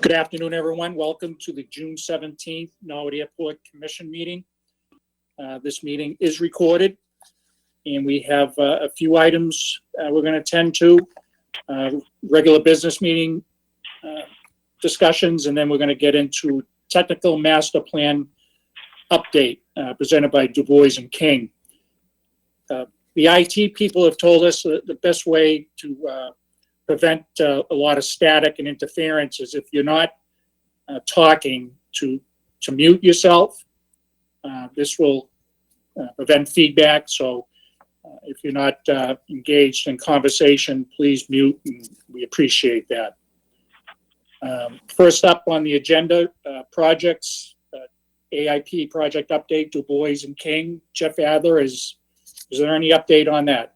Good afternoon, everyone. Welcome to the June 17th Norwood Airport Commission meeting. This meeting is recorded, and we have a few items we're going to attend to. Regular business meeting discussions, and then we're going to get into technical master plan update presented by Du Bois and King. The IT people have told us that the best way to prevent a lot of static and interference is if you're not talking to mute yourself. This will prevent feedback. So if you're not engaged in conversation, please mute, and we appreciate that. First up on the agenda, projects, AIP project update, Du Bois and King. Jeff Adler, is there any update on that?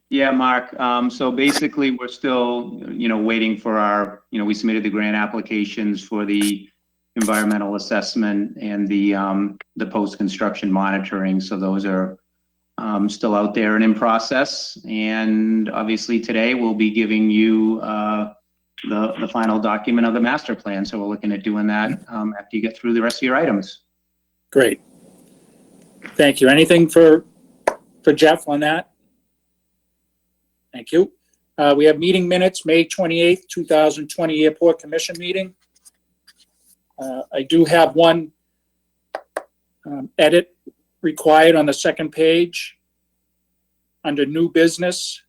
Yeah, Mark. So basically, we're still, waiting for our, we submitted the grant applications for the environmental assessment and the post-construction monitoring. So those are still out there and in process. And obviously today we'll be giving you the final document of the master plan. So we're looking at doing that after you get through the rest of your items. Great. Thank you. Anything for Jeff on that? Thank you. We have meeting minutes, May 28th, 2020 Airport Commission meeting. I do have one edit required on the second page under new business.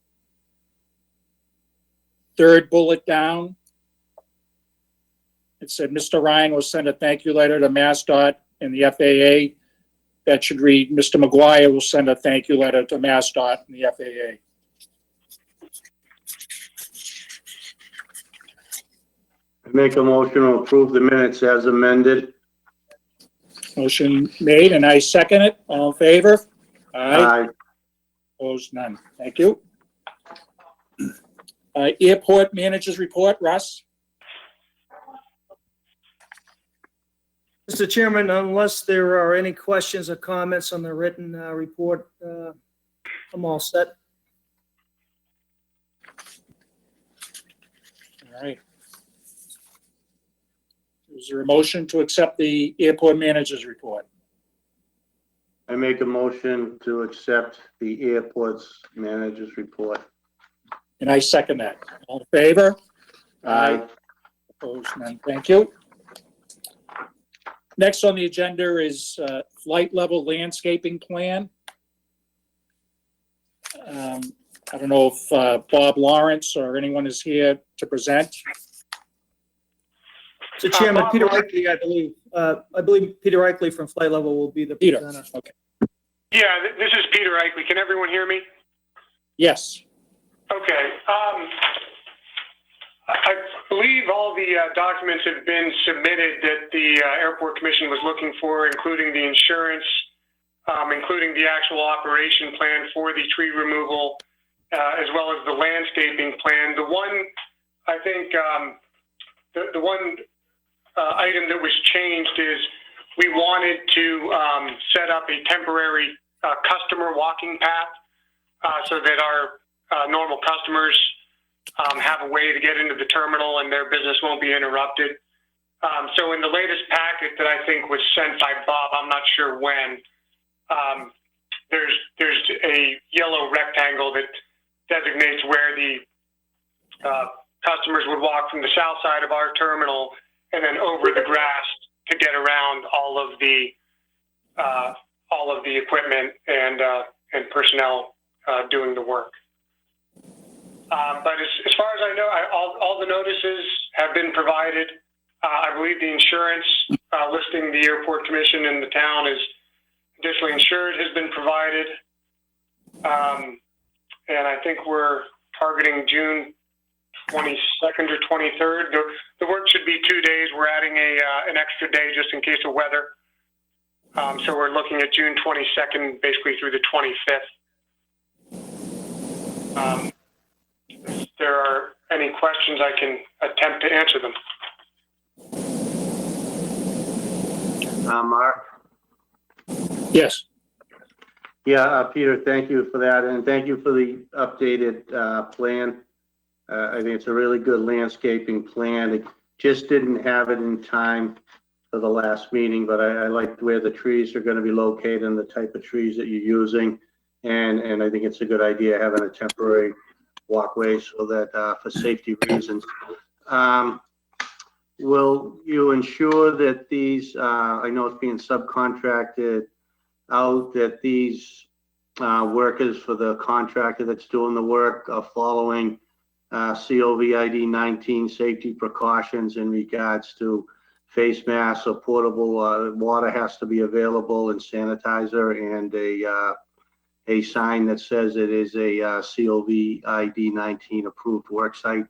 Third bullet down. It said, Mr. Ryan will send a thank you letter to MassDOT and the FAA. That should read, Mr. McGuire will send a thank you letter to MassDOT and the FAA. Make a motion to approve the minutes as amended. Motion made, and I second it. All in favor? Aye. Opposed? None. Thank you. Airport managers report. Russ? Mr. Chairman, unless there are any questions or comments on the written report, I'm all set. All right. Is there a motion to accept the airport managers report? I make a motion to accept the airport's manager's report. And I second that. All in favor? Aye. Opposed? None. Thank you. Next on the agenda is flight level landscaping plan. I don't know if Bob Lawrence or anyone is here to present. Mr. Chairman, Peter Eichley, I believe Peter Eichley from Flight Level will be the Peter, presenter. okay. Yeah, this is Peter Eichley. Can everyone hear me? Yes. Okay. I believe all the documents have been submitted that the Airport Commission was looking for, including the insurance, including the actual operation plan for the tree removal, as well as the landscaping plan. The one, I think, the one item that was changed is we wanted to set up a temporary customer walking path so that our normal customers have a way to get into the terminal and their business won't be interrupted. So in the latest packet that I think was sent by Bob, I'm not sure when, there's a yellow rectangle that designates where the customers would walk from the south side of our terminal and then over the grass to get around all of the equipment and personnel doing the work. But as far as I know, all the notices have been provided. I believe the insurance listing the Airport Commission and the town is additionally insured has been provided. And I think we're targeting June 22nd or 23rd. The work should be 2 days. We're adding an extra day just in case of weather. So we're looking at June 22nd, basically through the 25th. If there are any questions, I can attempt to answer them. Mark? Yes. Yeah, Peter, thank you for that, and thank you for the updated plan. I think it's a really good landscaping plan. It just didn't have it in time for the last meeting, but I like where the trees are gonna be located and the type of trees that you're using. And I think it's a good idea having a temporary walkway so that, for safety reasons. Will you ensure that these, I know it's being subcontracted out, that these workers for the contractor that's doing the work are following COVID 19 safety precautions in regards to face masks or portable water has to be available and sanitizer and a sign that says it is a COVID 19 approved work site?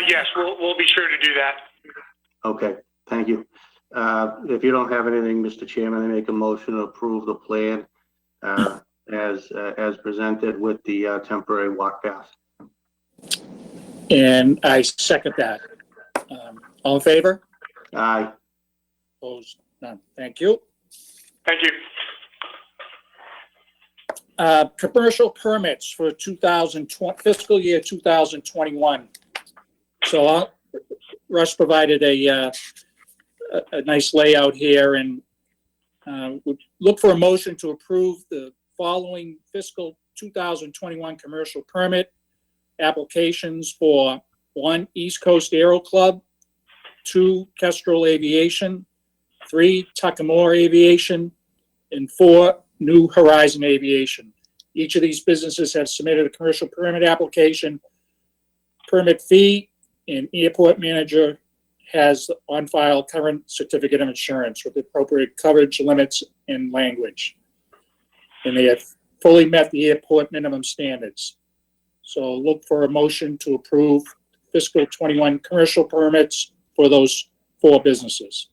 Yes, we'll be sure to do that. Okay, thank you. If you don't have anything, Mr. Chairman, I make a motion to approve the plan as presented with the temporary walk path. And I second that. All in favor? Aye. Opposed? None. Thank you. Thank you. Commercial permits for 2020, fiscal year 2021. So Russ provided a nice layout here, and would look for a motion to approve the following fiscal 2021 commercial permit applications for 1, East Coast Aero Club, 2, Kestrel Aviation, 3, Tuckamore Aviation, and 4, New Horizon Aviation. Each of these businesses have submitted a commercial permit application. Permit fee and airport manager has on file current certificate of insurance with appropriate coverage limits and language. And they have fully met the airport minimum standards. So look for a motion to approve fiscal 21 commercial permits for those 4 businesses.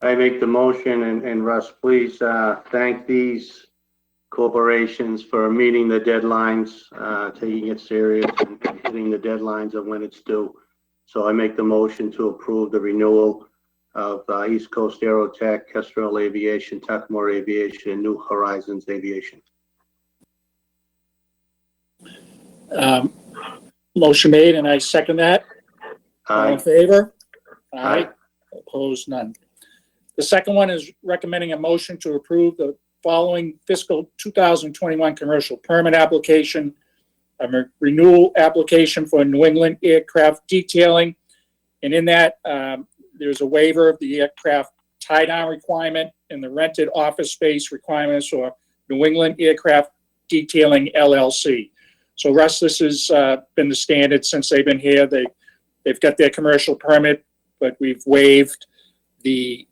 I make the motion, and Russ, please thank these corporations for meeting the deadlines, taking it serious and hitting the deadlines of when it's due. So I make the motion to approve the renewal of East Coast Aerotech, Kestrel Aviation, Tuckamore Aviation, and New Horizons Aviation. Motion made, and I second that. All in Aye. favor? Aye. Opposed? None. The second one is recommending a motion to approve the following fiscal 2021 commercial permit application, a renewal application for New England Aircraft Detailing. And in that, there's a waiver of the aircraft tie-down requirement and the rented office space requirements for New England Aircraft Detailing LLC. So Russ, this has been the standard since they've been here. They've got their commercial permit, but we've waived the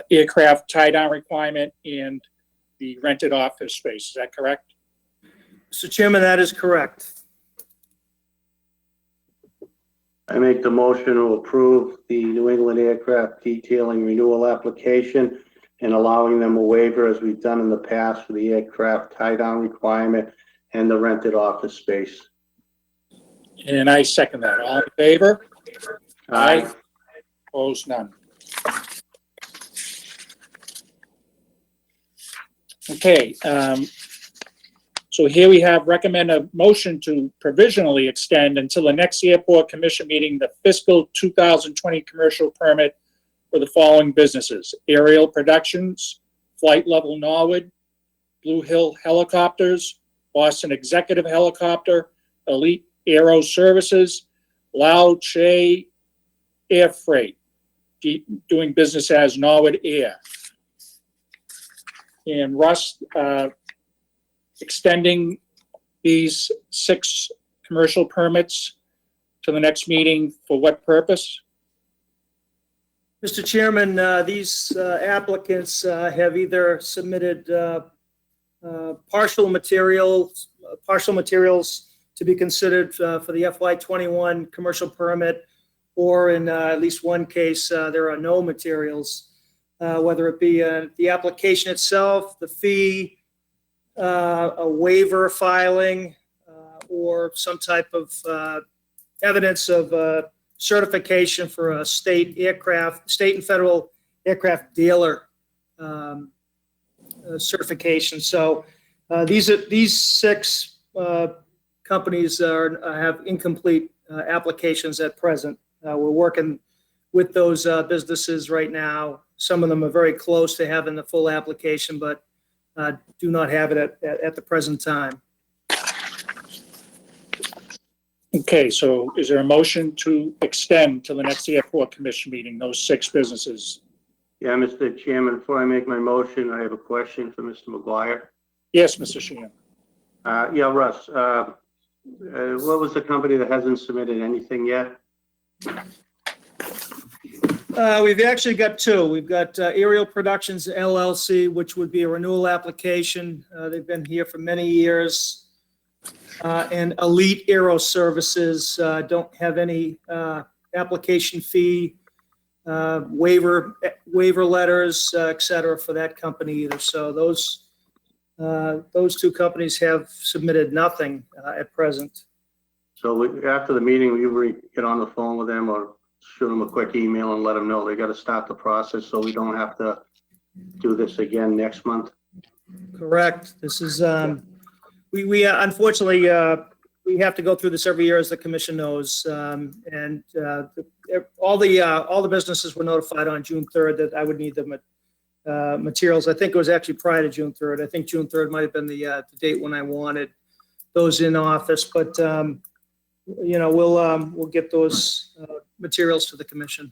aircraft tie-down requirement and the rented office space. Is that correct? Mr. Chairman, that is correct. I make the motion to approve the New England Aircraft Detailing renewal application and allowing them a waiver as we've done in the past for the aircraft tie-down requirement and the rented office space. And I second that. All in favor? Aye. Opposed? None. Okay, so here we have recommend a motion to provisionally extend until the next airport commission meeting, the fiscal 2020 commercial permit for the following businesses: Aerial Productions, Flight Level Norwood, Blue Hill Helicopters, Boston Executive Helicopter, Elite Aero Services, Lao Che Air Freight, doing business as Norwood Air. And Russ, extending these 6 commercial permits to the next meeting for what purpose? Mr. Chairman, these applicants have either submitted partial materials to be considered for the FY21 commercial permit, or in at least one case, there are no materials, whether it be the application itself, the fee, a waiver filing, or some type of evidence of certification for a state and federal aircraft dealer certification. So these 6 companies have incomplete applications at present. We're working with those businesses right now. Some of them are very close to having the full application, but do not have it at the present time. Okay, so is there a motion to extend to the next airport commission meeting, those 6 businesses? Yeah, Mr. Chairman, before I make my motion, I have a question for Mr. McGuire. Yes, Mr. Sheehan. Yeah, Russ, what was the company that hasn't submitted anything yet? We've actually got 2. We've got Aerial Productions LLC, which would be a renewal application. They've been here for many years. And Elite Aero Services don't have any application fee, waiver letters, et cetera, for that company either. So those 2 companies have submitted nothing at present. So after the meeting, will you get on the phone with them or shoot them a quick email and let them know they got to start the process so we don't have to do this again next month? Correct. This is, we unfortunately, we have to go through this every year, as the commission knows. And all the businesses were notified on June 3rd that I would need the materials. I think it was actually prior to June 3rd. I think June 3rd might have been the date when I wanted those in office, but you know, we'll get those materials to the commission.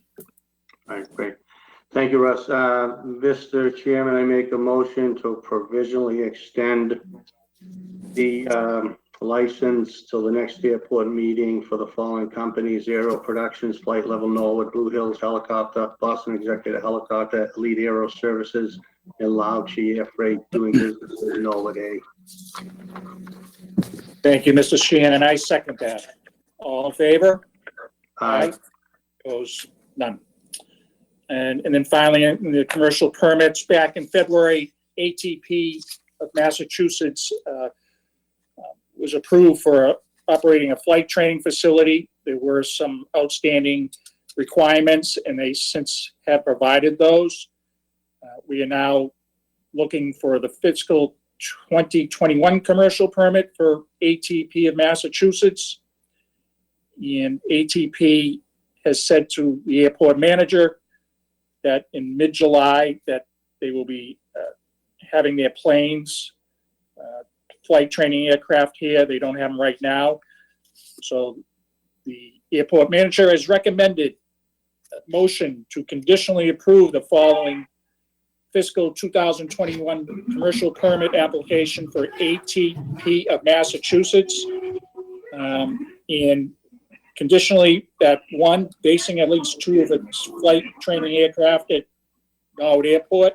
All right, great. Thank you, Russ. Mr. Chairman, I make a motion to provisionally extend the license till the next airport meeting for the following companies: Aero Productions, Flight Level Norwood, Blue Hills Helicopter, Boston Executive Helicopter, Elite Aero Services, and Lauchi Air Freight, doing business in Norwood A. Thank you, Mr. Sheehan, and I second that. All in favor? Aye. Opposed? None. And then finally, in the commercial permits, back in February, ATP of Massachusetts was approved for operating a flight training facility. There were some outstanding requirements, and they since have provided those. We are now looking for the fiscal 2021 commercial permit for ATP of Massachusetts. And ATP has said to the airport manager that in mid-July that they will be having their planes, flight training aircraft here. They don't have them right now. So the airport manager has recommended a motion to conditionally approve the following fiscal 2021 commercial permit application for ATP of Massachusetts. And conditionally that 1, basing at least 2 of its flight training aircraft at Norwood Airport,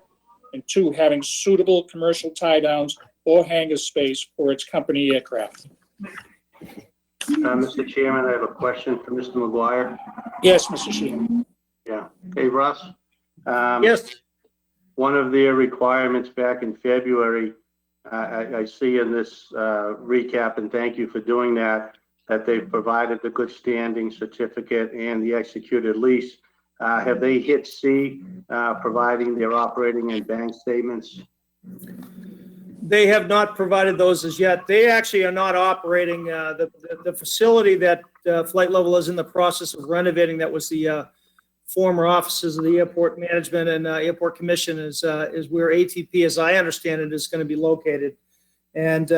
and 2, having suitable commercial tie downs or hangar space for its company aircraft. Mr. Chairman, I have a question for Mr. McGuire. Yes, Mr. Sheehan. Yeah. Hey, Russ. Yes. One of their requirements back in February, I see in this recap, and thank you for doing that they've provided the good standing certificate and the executed lease. Have they hit C, providing their operating and bank statements? They have not provided those as yet. They actually are not operating the facility that Flight Level is in the process of renovating. That was the former offices of the airport management and airport commission is where ATP, as I understand it, is going to be located. And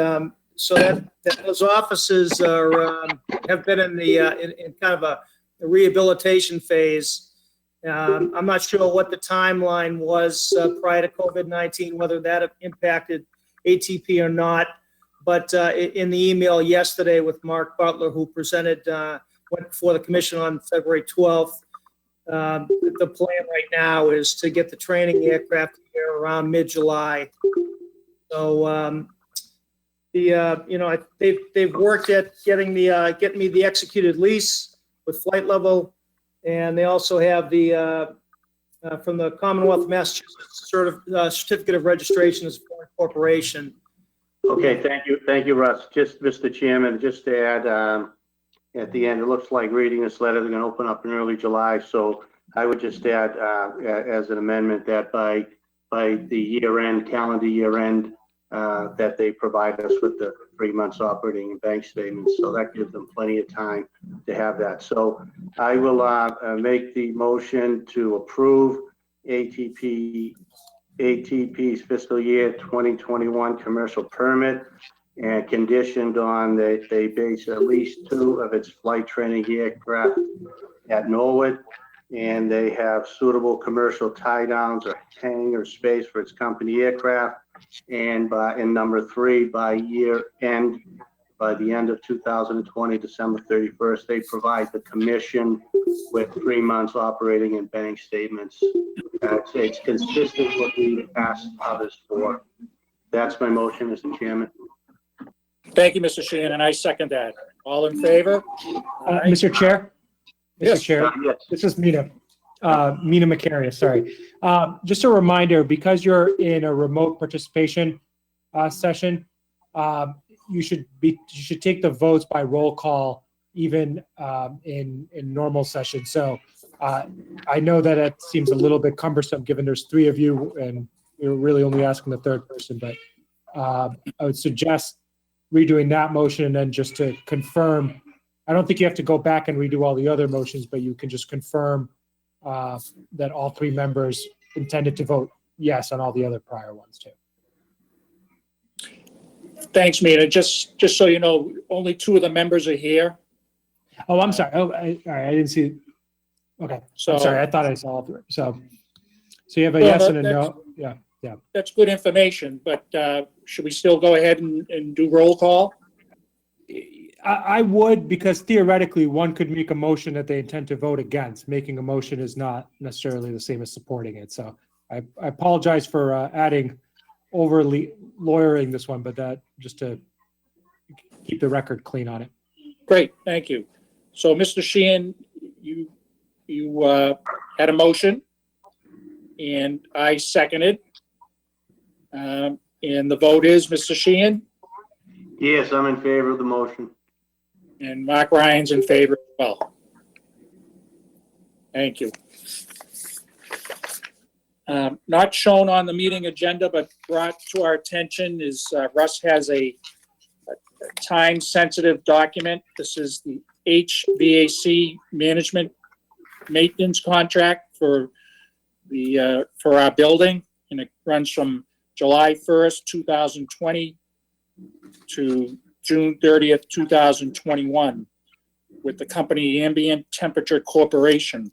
so that those offices are have been in the in kind of a rehabilitation phase. I'm not sure what the timeline was prior to COVID-19, whether that impacted ATP or not. But in the email yesterday with Mark Butler, who presented went before the commission on February 12th, the plan right now is to get the training aircraft here around mid-July. So you know, they've worked at getting me the executed lease with Flight Level, and they also have the from the Commonwealth of Massachusetts certificate of registration as a foreign corporation. Okay, thank you, Russ. Just, Mr. Chairman, just to add, at the end, it looks like reading this letter, they're going to open up in early July. So I would just add as an amendment that by the year end, calendar year end, that they provide us with the 3 months operating and bank statements. So that gives them plenty of time to have that. So I will make the motion to approve ATP's fiscal year 2021 commercial permit, and conditioned on that they base at least 2 of its flight training aircraft at Norwood, and they have suitable commercial tie downs or hangar space for its company aircraft. And number 3, by the end of 2020, December 31st, they provide the commission with 3 months operating and bank statements. It's consistent with what we asked others for. That's my motion, Mr. Chairman. Thank you, Mr. Sheehan, and I second that. All in favor? Mr. Chair? Yes. Mr. Chair, Yes. this is Mina Macarius, sorry. Just a reminder, because you're in a remote participation session, you should take the votes by roll call even in normal session. So I know that it seems a little bit cumbersome given there's 3 of you and you're really only asking the 3rd person, but I would suggest redoing that motion, and then just to confirm, I don't think you have to go back and redo all the other motions, but you can just confirm that all 3 members intended to vote yes on all the other prior ones too. Thanks, Mina. Just so you know, only 2 of the members are here. Oh, I'm sorry. Oh, all right, I didn't see. Okay, So I'm sorry. I thought I saw all 3. So you have a Well, yes and a that's- no. Yeah. that's good information, but should we still go ahead and do roll call? I would, because theoretically, one could make a motion that they intend to vote against. Making a motion is not necessarily the same as supporting it. So I apologize for adding overly lawyering this one, but that just to keep the record clean on it. Great, thank you. So, Mr. Sheehan, you had a motion, and I seconded. And the vote is Mr. Sheehan, Yes, I'm in favor of the motion. and Mark Ryan's in favor as well. Thank you. Not shown on the meeting agenda, but brought to our attention is Russ has a time-sensitive document. This is the HVAC management maintenance contract for our building, and it runs from July 1st, 2020 to June 30th, 2021 with the company Ambient Temperature Corporation.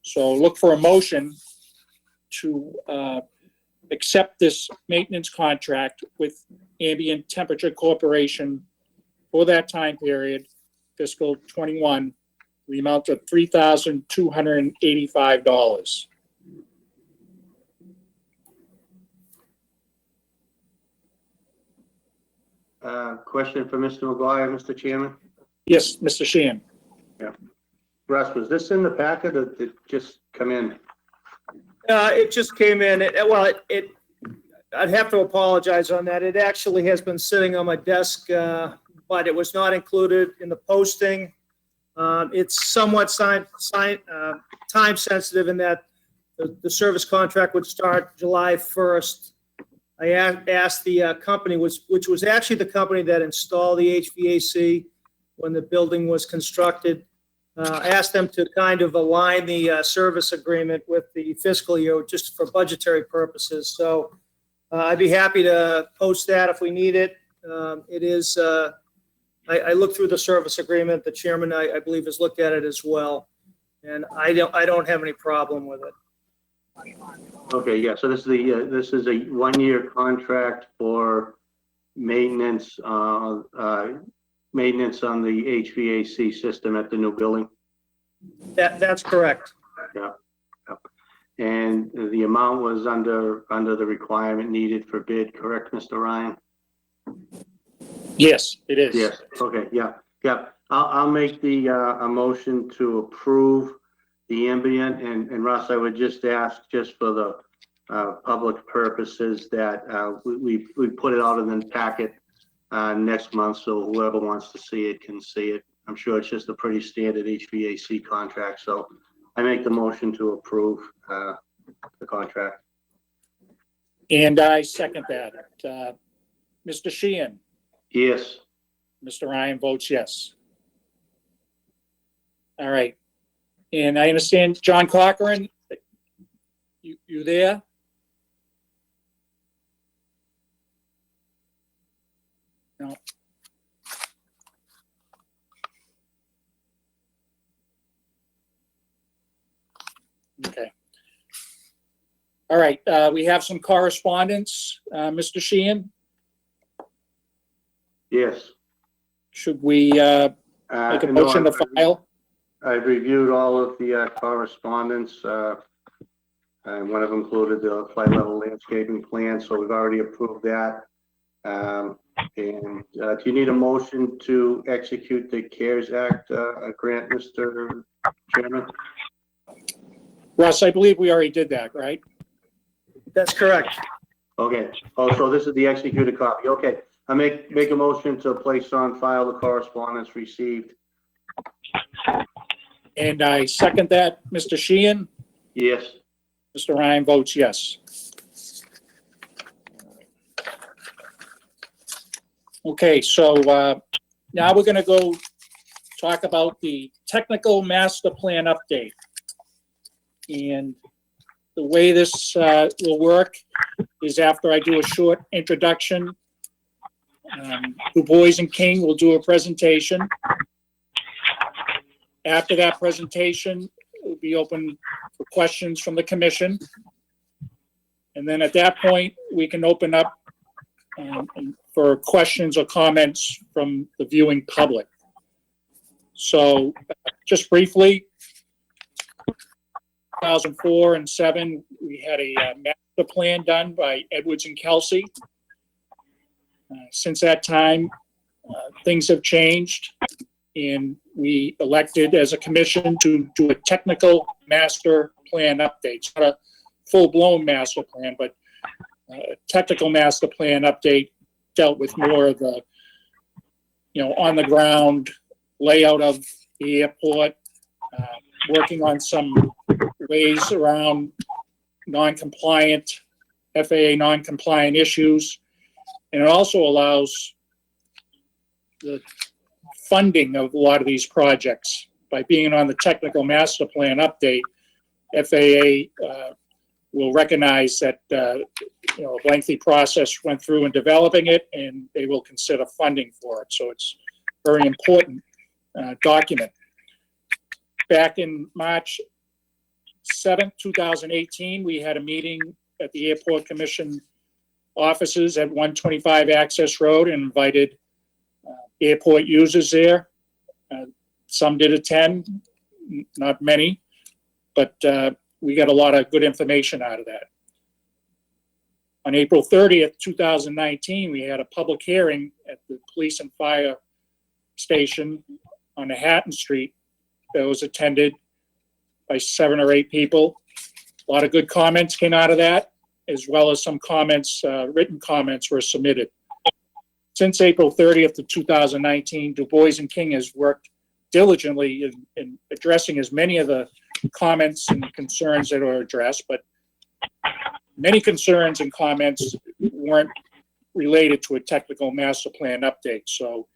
So look for a motion to accept this maintenance contract with Ambient Temperature Corporation for that time period, fiscal 21, the amount of $3,285. Question for Mr. McGuire, Mr. Chairman. Yes, Mr. Sheehan. Russ, was this in the packet or did it just come in? It just came in. I'd have to apologize on that. It actually has been sitting on my desk, but it was not included in the posting. It's somewhat time sensitive in that the service contract would start July 1st. I asked the company, which was actually the company that installed the HVAC when the building was constructed. I asked them to kind of align the service agreement with the fiscal year just for budgetary purposes. So I'd be happy to post that if we need it. It is, I looked through the service agreement. The chairman, I believe, has looked at it as well. And I don't have any problem with it. Okay, yeah, so this is a 1-year contract for maintenance on the HVAC system at the new building. That's correct. Yeah. And the amount was under the requirement needed for bid, correct, Mr. Ryan? Yes, it is. Yes, okay, yeah. I'll make a motion to approve the Ambient, and Russ, I would just ask, just for the public purposes, that we put it out in the packet next month, so whoever wants to see it can see it. I'm sure it's just a pretty standard HVAC contract, so I make the motion to approve the contract. And I second that. Mr. Sheehan, Yes. Mr. Ryan votes yes. All right. And I understand, John Cochran, you there? No. Okay. All right, we have some correspondence. Mr. Sheehan, Yes. should we make a No, motion to file? I've reviewed all of the correspondence. And one of them included the flight level landscaping plan, so we've already approved that. And do you need a motion to execute the CARES Act grant, Mr. Chairman? Russ, I believe we already did that, right? That's correct. Okay. Oh, so this is the executed copy. Okay. I make a motion to place on file the correspondence received. And I second that. Mr. Sheehan, Yes. Mr. Ryan votes yes. Okay, so now we're going to go talk about the technical master plan update. And the way this will work is after I do a short introduction, Du Bois and King will do a presentation. After that presentation, it will be open for questions from the commission. And then at that point, we can open up for questions or comments from the viewing public. So just briefly, 2004 and 7, we had a master plan done by Edwards and Kelsey. Since that time, things have changed, and we elected as a commission to do a technical master plan update. It's not a full-blown master plan, but a technical master plan update dealt with more of the, on-the-ground layout of the airport, working on some ways around non-compliant, FAA non-compliant issues. And it also allows the funding of a lot of these projects. By being on the technical master plan update, FAA will recognize that a lengthy process went through in developing it, and they will consider funding for it. So it's a very important document. Back in March 7th, 2018, we had a meeting at the Airport Commission offices at 125 Access Road and invited airport users there. Some did attend, not many, but we got a lot of good information out of that. On April 30th, 2019, we had a public hearing at the Police and Fire Station on Manhattan Street that was attended by 7 or 8 people. A lot of good comments came out of that, as well as some comments, written comments were submitted. Since April 30th of 2019, Du Bois and King has worked diligently in addressing as many of the comments and concerns that are addressed, but many concerns and comments weren't related to a technical master plan update. So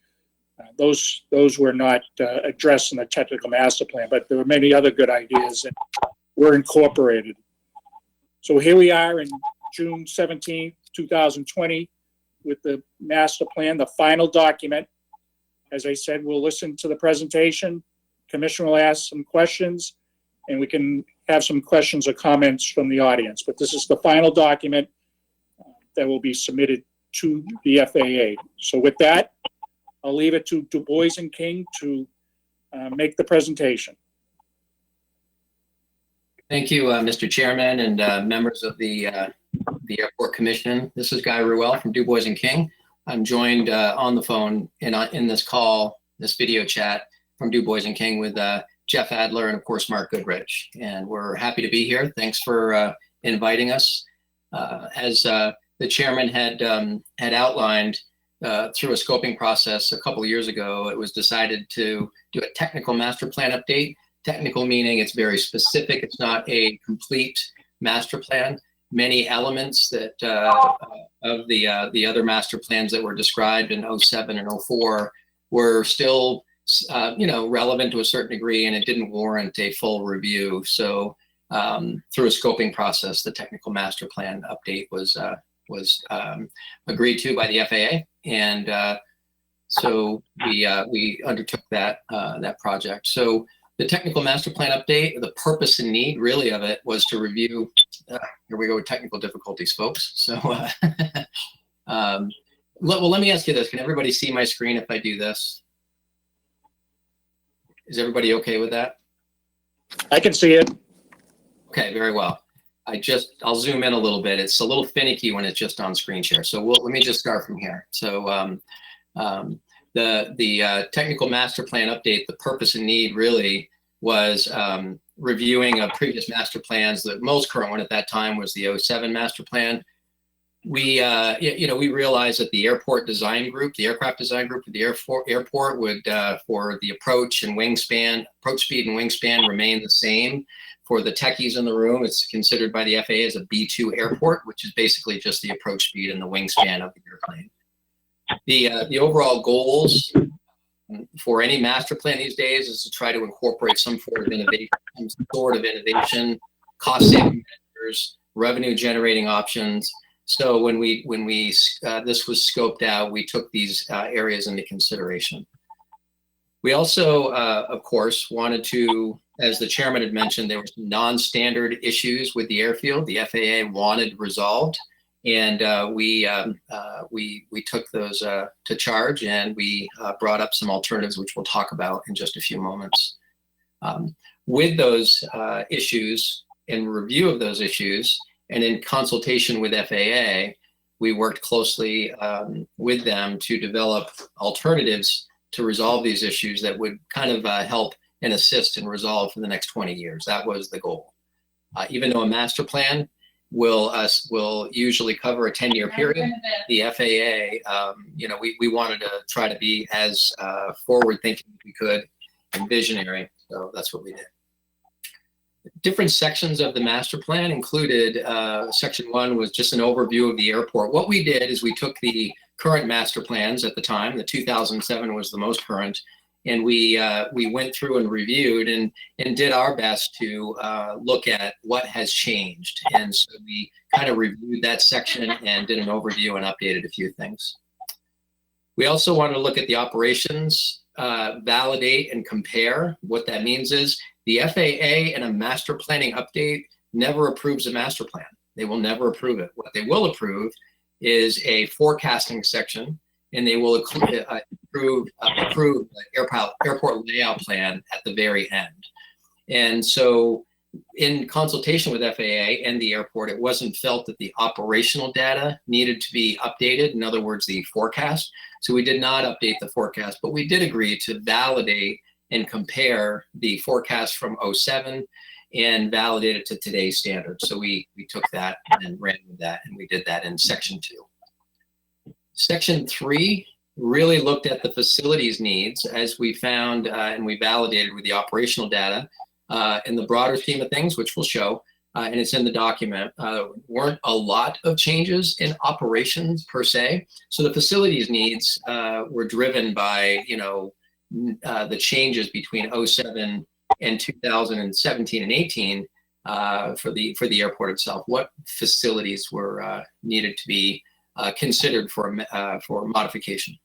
those were not addressed in the technical master plan, but there were many other good ideas that were incorporated. So here we are in June 17th, 2020, with the master plan, the final document. As I said, we'll listen to the presentation. Commission will ask some questions, and we can have some questions or comments from the audience. But this is the final document that will be submitted to the FAA. So with that, I'll leave it to Du Bois and King to make the presentation. Thank you, Mr. Chairman and members of the Airport Commission. This is Guy Ruel from Du Bois and King. I'm joined on the phone in this call, this video chat from Du Bois and King with Jeff Adler and of course Mark Goodrich. And we're happy to be here. Thanks for inviting us. As the chairman had outlined through a scoping process a couple of years ago, it was decided to do a technical master plan update. Technical meaning it's very specific. It's not a complete master plan. many elements that of the other master plans that were described in 07 and 04 were still relevant to a certain degree, and it didn't warrant a full review. So through a scoping process, the technical master plan update was agreed to by the FAA, and so we undertook that project. So the technical master plan update, the purpose and need really of it was to review. Here we go with technical difficulties, folks. So well, let me ask you this: can everybody see my screen if I do this? Is everybody okay with that? I can see it. Okay, very well. I'll zoom in a little bit. It's a little finicky when it's just on screen share. So let me just start from here. So the technical master plan update, the purpose and need really was reviewing of previous master plans. The most current one at that time was the 07 master plan. We realized that the airport design group, the aircraft design group of the airport would, for the approach speed and wingspan remain the same. For the techies in the room, it's considered by the FAA as a B2 airport, which is basically just the approach speed and the wingspan of the airplane. The overall goals for any master plan these days is to try to incorporate some sort of innovation, cost-saving measures, revenue-generating options. So when this was scoped out, we took these areas into consideration. We also, of course, wanted to, as the chairman had mentioned, there were some non-standard issues with the airfield the FAA wanted resolved, and we took those to charge, and we brought up some alternatives, which we'll talk about in just a few moments. With those issues, in review of those issues, and in consultation with FAA, we worked closely with them to develop alternatives to resolve these issues that would kind of help and assist and resolve for the next 20 years. That was the goal. Even though a master plan will usually cover a 10-year period, the FAA, we wanted to try to be as forward-thinking as we could and visionary. So that's what we did. Different sections of the master plan included, section 1 was just an overview of the airport. What we did is we took the current master plans at the time, the 2007 was the most current, and we went through and reviewed and did our best to look at what has changed. And so we kind of reviewed that section and did an overview and updated a few things. We also wanted to look at the operations, validate and compare. What that means is the FAA in a master planning update never approves a master plan. They will never approve it. What they will approve is a forecasting section, and they will approve airport layout plan at the very end. And so in consultation with FAA and the airport, it wasn't felt that the operational data needed to be updated. In other words, the forecast. So we did not update the forecast, but we did agree to validate and compare the forecast from 07 and validate it to today's standards. So we took that and ran with that, and we did that in section 2. Section 3 really looked at the facilities needs as we found and we validated with the operational data in the broader scheme of things, which we'll show, and it's in the document. Weren't a lot of changes in operations per se. So the facilities needs were driven by, the changes between 07 and 2017 and 18 for the airport itself. What facilities were needed to be considered for modification.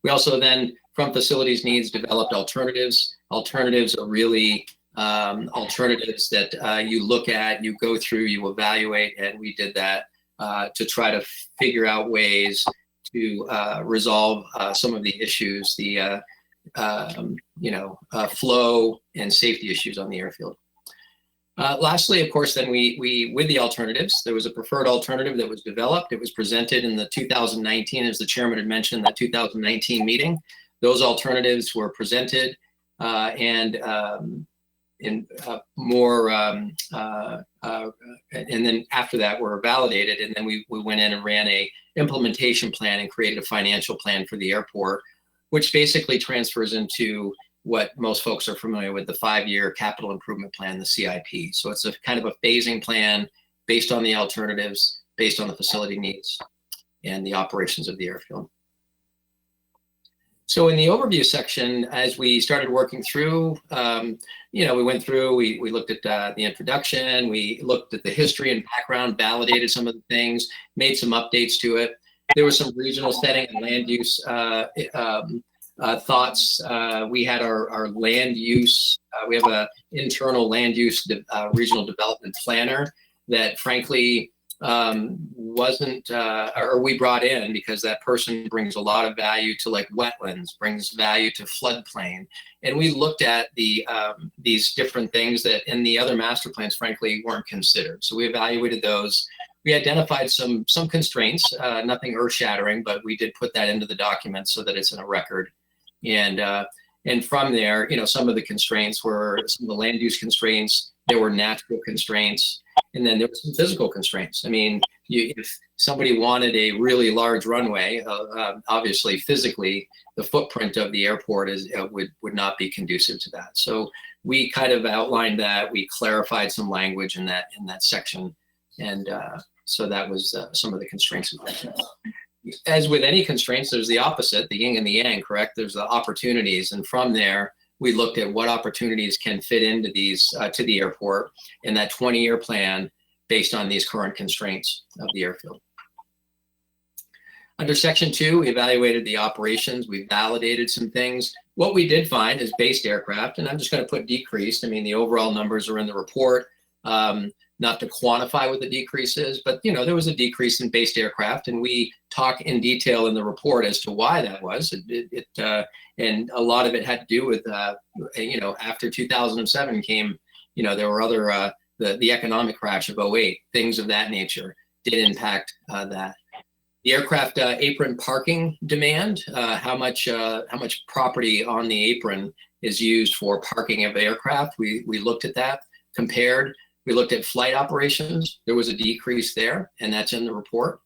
We also then, from facilities needs, developed alternatives. Alternatives are really alternatives that you look at, you go through, you evaluate, and we did that to try to figure out ways to resolve some of the issues, the flow and safety issues on the airfield. Lastly, of course, then we with the alternatives, there was a preferred alternative that was developed. It was presented in the 2019, as the chairman had mentioned, that 2019 meeting. Those alternatives were presented and then after that were validated, and then we went in and ran a implementation plan and created a financial plan for the airport, which basically transfers into what most folks are familiar with, the 5-year capital improvement plan, the CIP. So it's a kind of a phasing plan based on the alternatives, based on the facility needs and the operations of the airfield. So in the overview section, as we started working through, we went through, we looked at the introduction, we looked at the history and background, validated some of the things, made some updates to it. There was some regional setting and land use thoughts. We had our land use, we have an internal land use regional development planner that frankly wasn't, or we brought in because that person brings a lot of value to like wetlands, brings value to floodplain. And we looked at these different things that in the other master plans, frankly, weren't considered. So we evaluated those. We identified some constraints, nothing earth shattering, but we did put that into the document so that it's in a record. And from there, some of the constraints were some of the land use constraints, there were natural constraints, and then there were some physical constraints. I mean, if somebody wanted a really large runway, obviously physically, the footprint of the airport would not be conducive to that. So we kind of outlined that. We clarified some language in that section, and so that was some of the constraints. As with any constraints, there's the opposite, the yin and the yang, correct? There's the opportunities, and from there, we looked at what opportunities can fit into these to the airport in that 20-year plan based on these current constraints of the airfield. Under section 2, we evaluated the operations. We validated some things. What we did find is based aircraft, and I'm just going to put decreased. I mean, the overall numbers are in the report. Not to quantify what the decrease is, but there was a decrease in based aircraft, and we talk in detail in the report as to why that was. And a lot of it had to do with after 2007 came, there were other the economic crash of 2008, things of that nature did impact that. The aircraft apron parking demand, how much property on the apron is used for parking of aircraft. We looked at that, compared. We looked at flight operations. There was a decrease there, and that's in the report.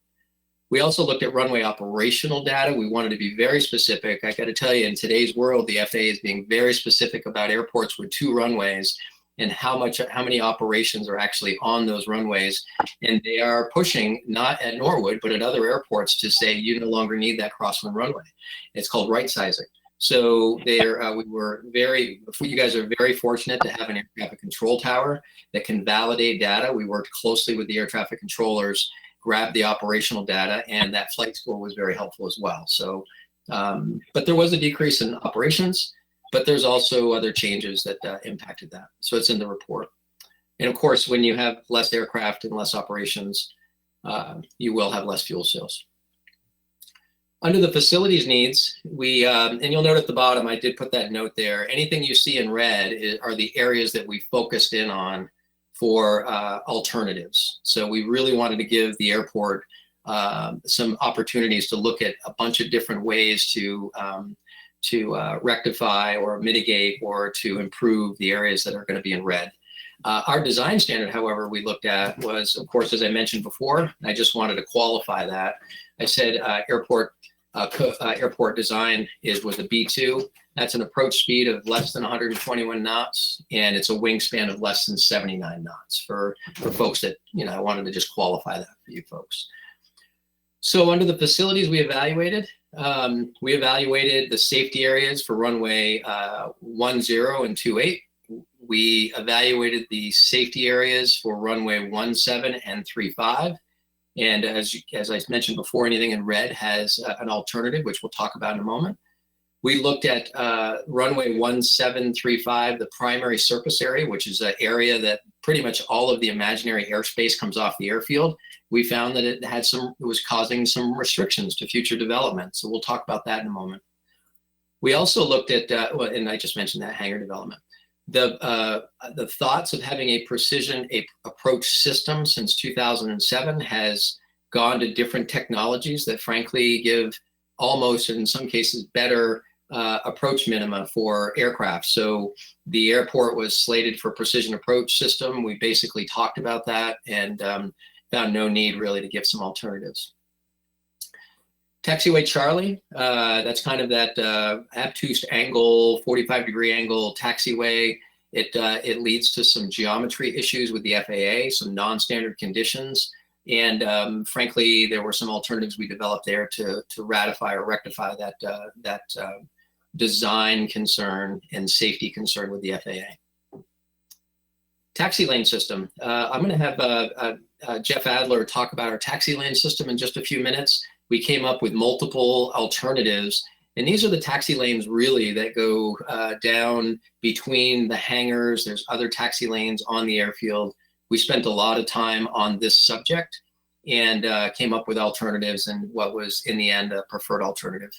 We also looked at runway operational data. We wanted to be very specific. I got to tell you, in today's world, the FAA is being very specific about airports with 2 runways and how many operations are actually on those runways. And they are pushing, not at Norwood, but at other airports, to say you no longer need that crosswind runway. It's called right sizing. So there, you guys are very fortunate to have an air traffic control tower that can validate data. We worked closely with the air traffic controllers, grabbed the operational data, and that flight score was very helpful as well. So, but there was a decrease in operations, but there's also other changes that impacted that. So it's in the report. And of course, when you have less aircraft and less operations, you will have less fuel sales. Under the facilities needs, we, and you'll note at the bottom, I did put that note there. Anything you see in red are the areas that we focused in on for alternatives. So we really wanted to give the airport some opportunities to look at a bunch of different ways to rectify or mitigate or to improve the areas that are going to be in red. Our design standard, however, we looked at was, of course, as I mentioned before, I just wanted to qualify that. I said airport design was a B2. That's an approach speed of less than 121 knots, and it's a wingspan of less than 79 knots for folks that, I wanted to just qualify that for you folks. So under the facilities we evaluated the safety areas for runway 10 and 28. We evaluated the safety areas for runway 17 and 35. And as I mentioned before, anything in red has an alternative, which we'll talk about in a moment. We looked at runway 1735, the primary surface area, which is an area that pretty much all of the imaginary airspace comes off the airfield. We found that it was causing some restrictions to future development. So we'll talk about that in a moment. We also looked at, and I just mentioned that hangar development. The thoughts of having a precision approach system since 2007 has gone to different technologies that frankly give almost, in some cases, better approach minima for aircraft. So the airport was slated for precision approach system. We basically talked about that and found no need really to give some alternatives. Taxiway Charlie, that's kind of that obtuse angle, 45-degree angle taxiway. It leads to some geometry issues with the FAA, some non-standard conditions, and frankly, there were some alternatives we developed there to ratify or rectify that design concern and safety concern with the FAA. Taxi lane system. I'm going to have Jeff Adler talk about our taxi lane system in just a few minutes. We came up with multiple alternatives, and these are the taxi lanes really that go down between the hangars. There's other taxi lanes on the airfield. We spent a lot of time on this subject and came up with alternatives and what was in the end a preferred alternative.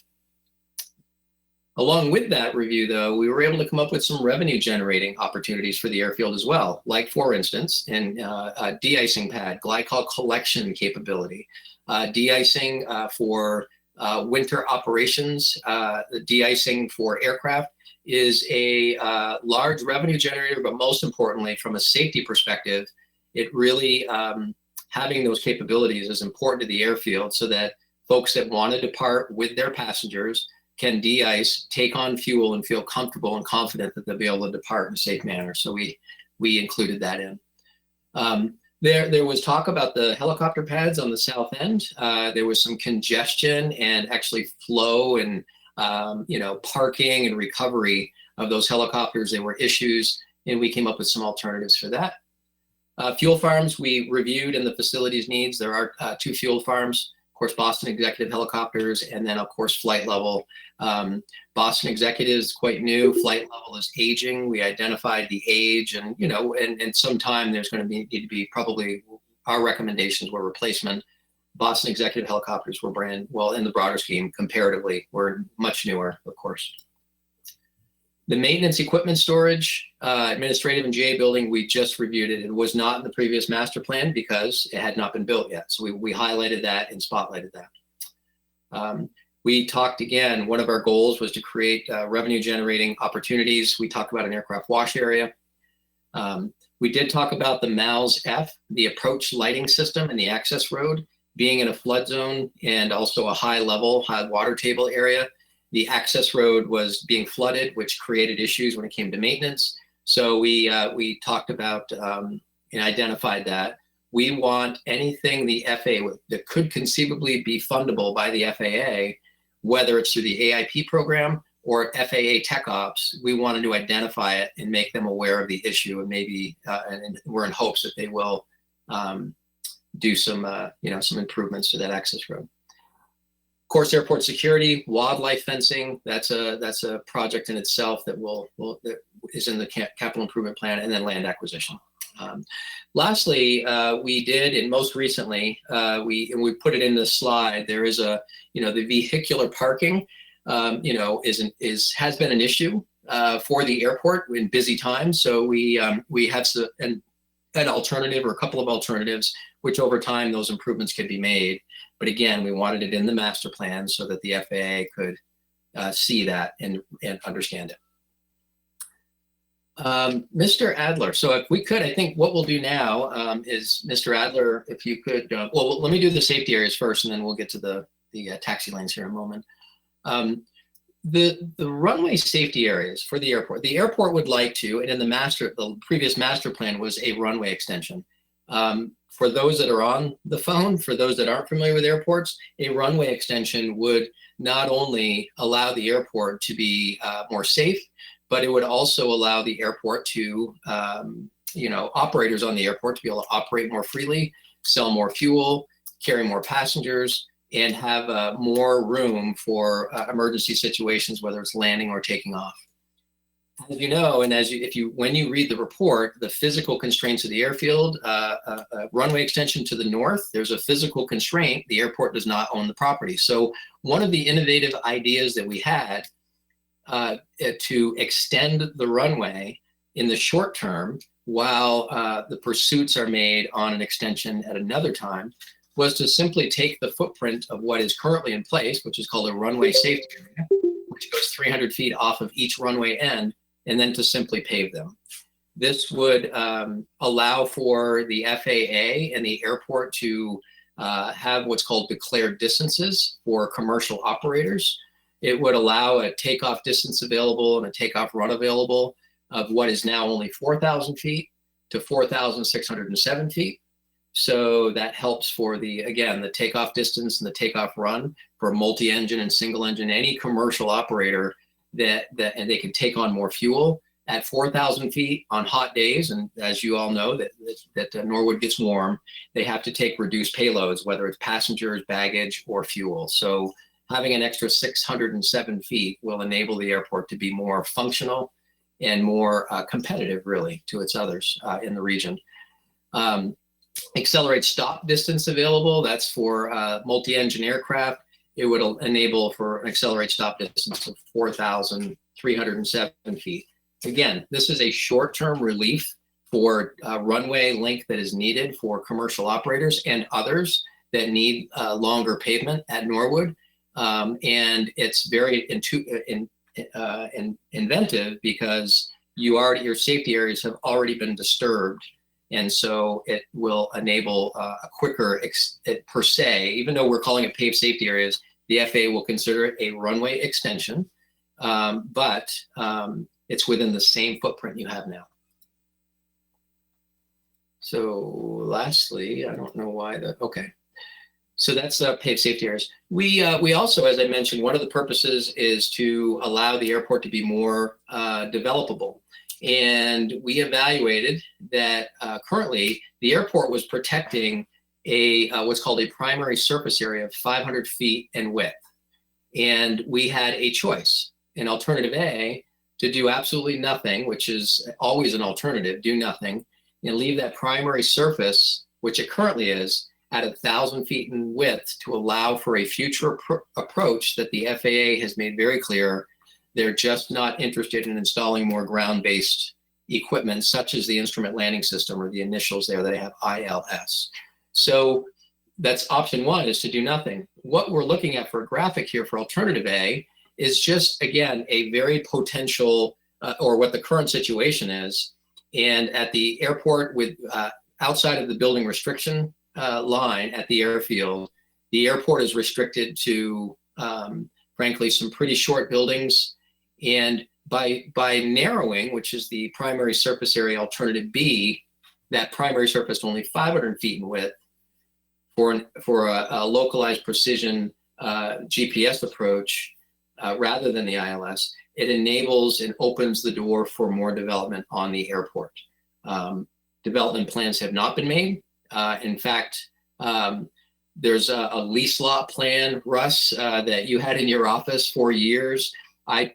Along with that review, though, we were able to come up with some revenue generating opportunities for the airfield as well, like, for instance, in a de-icing pad, glycol collection capability, de-icing for winter operations. The de-icing for aircraft is a large revenue generator, but most importantly, from a safety perspective, it really, having those capabilities is important to the airfield so that folks that want to depart with their passengers can de-ice, take on fuel, and feel comfortable and confident that they'll be able to depart in a safe manner. So we included that in. There was talk about the helicopter pads on the south end. There was some congestion and actually flow and parking and recovery of those helicopters. There were issues, and we came up with some alternatives for that. Fuel farms we reviewed and the facilities needs. There are 2 fuel farms. Of course, Boston Executive Helicopters, and then of course Flight Level. Boston Executive is quite new. Flight Level is aging. We identified the age, and and sometime there's going to need to be probably our recommendations were replacement. Boston Executive Helicopters were in the broader scheme comparatively, we're much newer, of course. The maintenance equipment storage, administrative and GA building, we just reviewed it. It was not in the previous master plan because it had not been built yet. So we highlighted that and spotlighted that. We talked again, one of our goals was to create revenue generating opportunities. We talked about an aircraft wash area. We did talk about the MALS F, the approach lighting system and the access road being in a flood zone and also a high water table area. The access road was being flooded, which created issues when it came to maintenance. So we talked about and identified that. We want anything the FAA that could conceivably be fundable by the FAA, whether it's through the AIP program or FAA Tech Ops. We wanted to identify it and make them aware of the issue, and maybe and we're in hopes that they will do some some improvements to that access road. Of course, airport security, wildlife fencing, that's a project in itself that that is in the capital improvement plan, and then land acquisition. Lastly, we did, and most recently, we put it in the slide, there is the vehicular parking, has been an issue for the airport in busy times. So we have an alternative or a couple of alternatives, which over time those improvements can be made. But again, we wanted it in the master plan so that the FAA could see that and understand it. Mr. Adler, so if we could, I think what we'll do now is, Mr. Adler, if you could, well, let me do the safety areas first, and then we'll get to the taxi lanes here in a moment. The runway safety areas for the airport would like to, and in the previous master plan was a runway extension. For those that are on the phone, for those that aren't familiar with airports, a runway extension would not only allow the airport to be more safe, but it would also allow the airport to, operators on the airport to be able to operate more freely, sell more fuel, carry more passengers, and have more room for emergency situations, whether it's landing or taking off. As you know, and when you read the report, the physical constraints of the airfield, runway extension to the north, there's a physical constraint. The airport does not own the property. So one of the innovative ideas that we had to extend the runway in the short term while the pursuits are made on an extension at another time was to simply take the footprint of what is currently in place, which is called a runway safety area, which goes 300 feet off of each runway end, and then to simply pave them. This would allow for the FAA and the airport to have what's called declared distances for commercial operators. It would allow a takeoff distance available and a takeoff run available of what is now only 4,000 feet to 4,607 feet. So that helps for again, the takeoff distance and the takeoff run for multi-engine and single engine, any commercial operator and they can take on more fuel at 4,000 feet on hot days. And as you all know, that Norwood gets warm, they have to take reduced payloads, whether it's passengers, baggage, or fuel. So having an extra 607 feet will enable the airport to be more functional and more competitive, really, to its others in the region. Accelerate stop distance available, that's for multi-engine aircraft. It would enable for an accelerate stop distance of 4,307 feet. Again, this is a short-term relief for runway length that is needed for commercial operators and others that need longer pavement at Norwood. And it's very inventive because your safety areas have already been disturbed. And so it will enable a quicker, per se, even though we're calling it paved safety areas, the FAA will consider it a runway extension, but it's within the same footprint you have now. So lastly, I don't know why okay. So that's paved safety areas. We also, as I mentioned, one of the purposes is to allow the airport to be more developable. And we evaluated that currently the airport was protecting what's called a primary surface area of 500 feet in width. And we had a choice, an alternative A, to do absolutely nothing, which is always an alternative, do nothing, and leave that primary surface, which it currently is, at 1,000 feet in width to allow for a future approach that the FAA has made very clear. They're just not interested in installing more ground-based equipment, such as the instrument landing system or the initials there that have ILS. So that's option one, is to do nothing. What we're looking at for a graphic here for alternative A is just, again, a very potential, or what the current situation is. And at the airport with outside of the building restriction line at the airfield, the airport is restricted to, frankly, some pretty short buildings. And by narrowing, which is the primary surface area alternative B, that primary surface to only 500 feet in width for a localized precision GPS approach rather than the ILS, it enables and opens the door for more development on the airport. Development plans have not been made. In fact, there's a lease lot plan, Russ, that you had in your office for years. I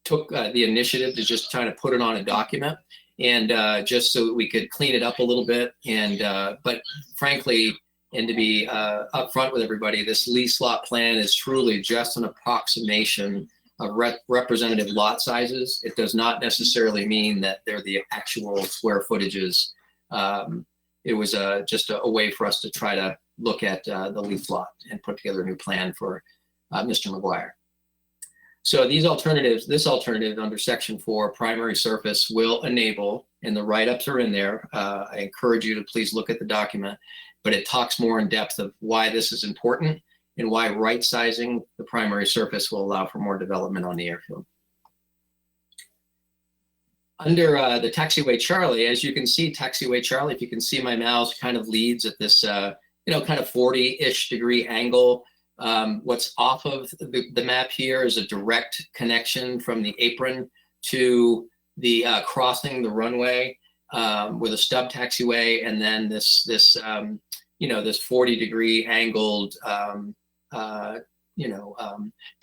took the initiative to just try to put it on a document, and just so that we could clean it up a little bit. And but frankly, and to be upfront with everybody, this lease lot plan is truly just an approximation of representative lot sizes. It does not necessarily mean that they're the actual square footages. It was just a way for us to try to look at the lease lot and put together a new plan for Mr. McGuire. So these alternatives, this alternative under Section 4, primary surface, will enable, and the write-ups are in there. I encourage you to please look at the document, but it talks more in depth of why this is important and why right-sizing the primary surface will allow for more development on the airfield. Under the Taxiway Charlie, as you can see, Taxiway Charlie, if you can see my mouse, kind of leads at this, kind of 40-ish degree angle. What's off of the map here is a direct connection from the apron to the crossing the runway with a stub taxiway, and then this 40-degree angled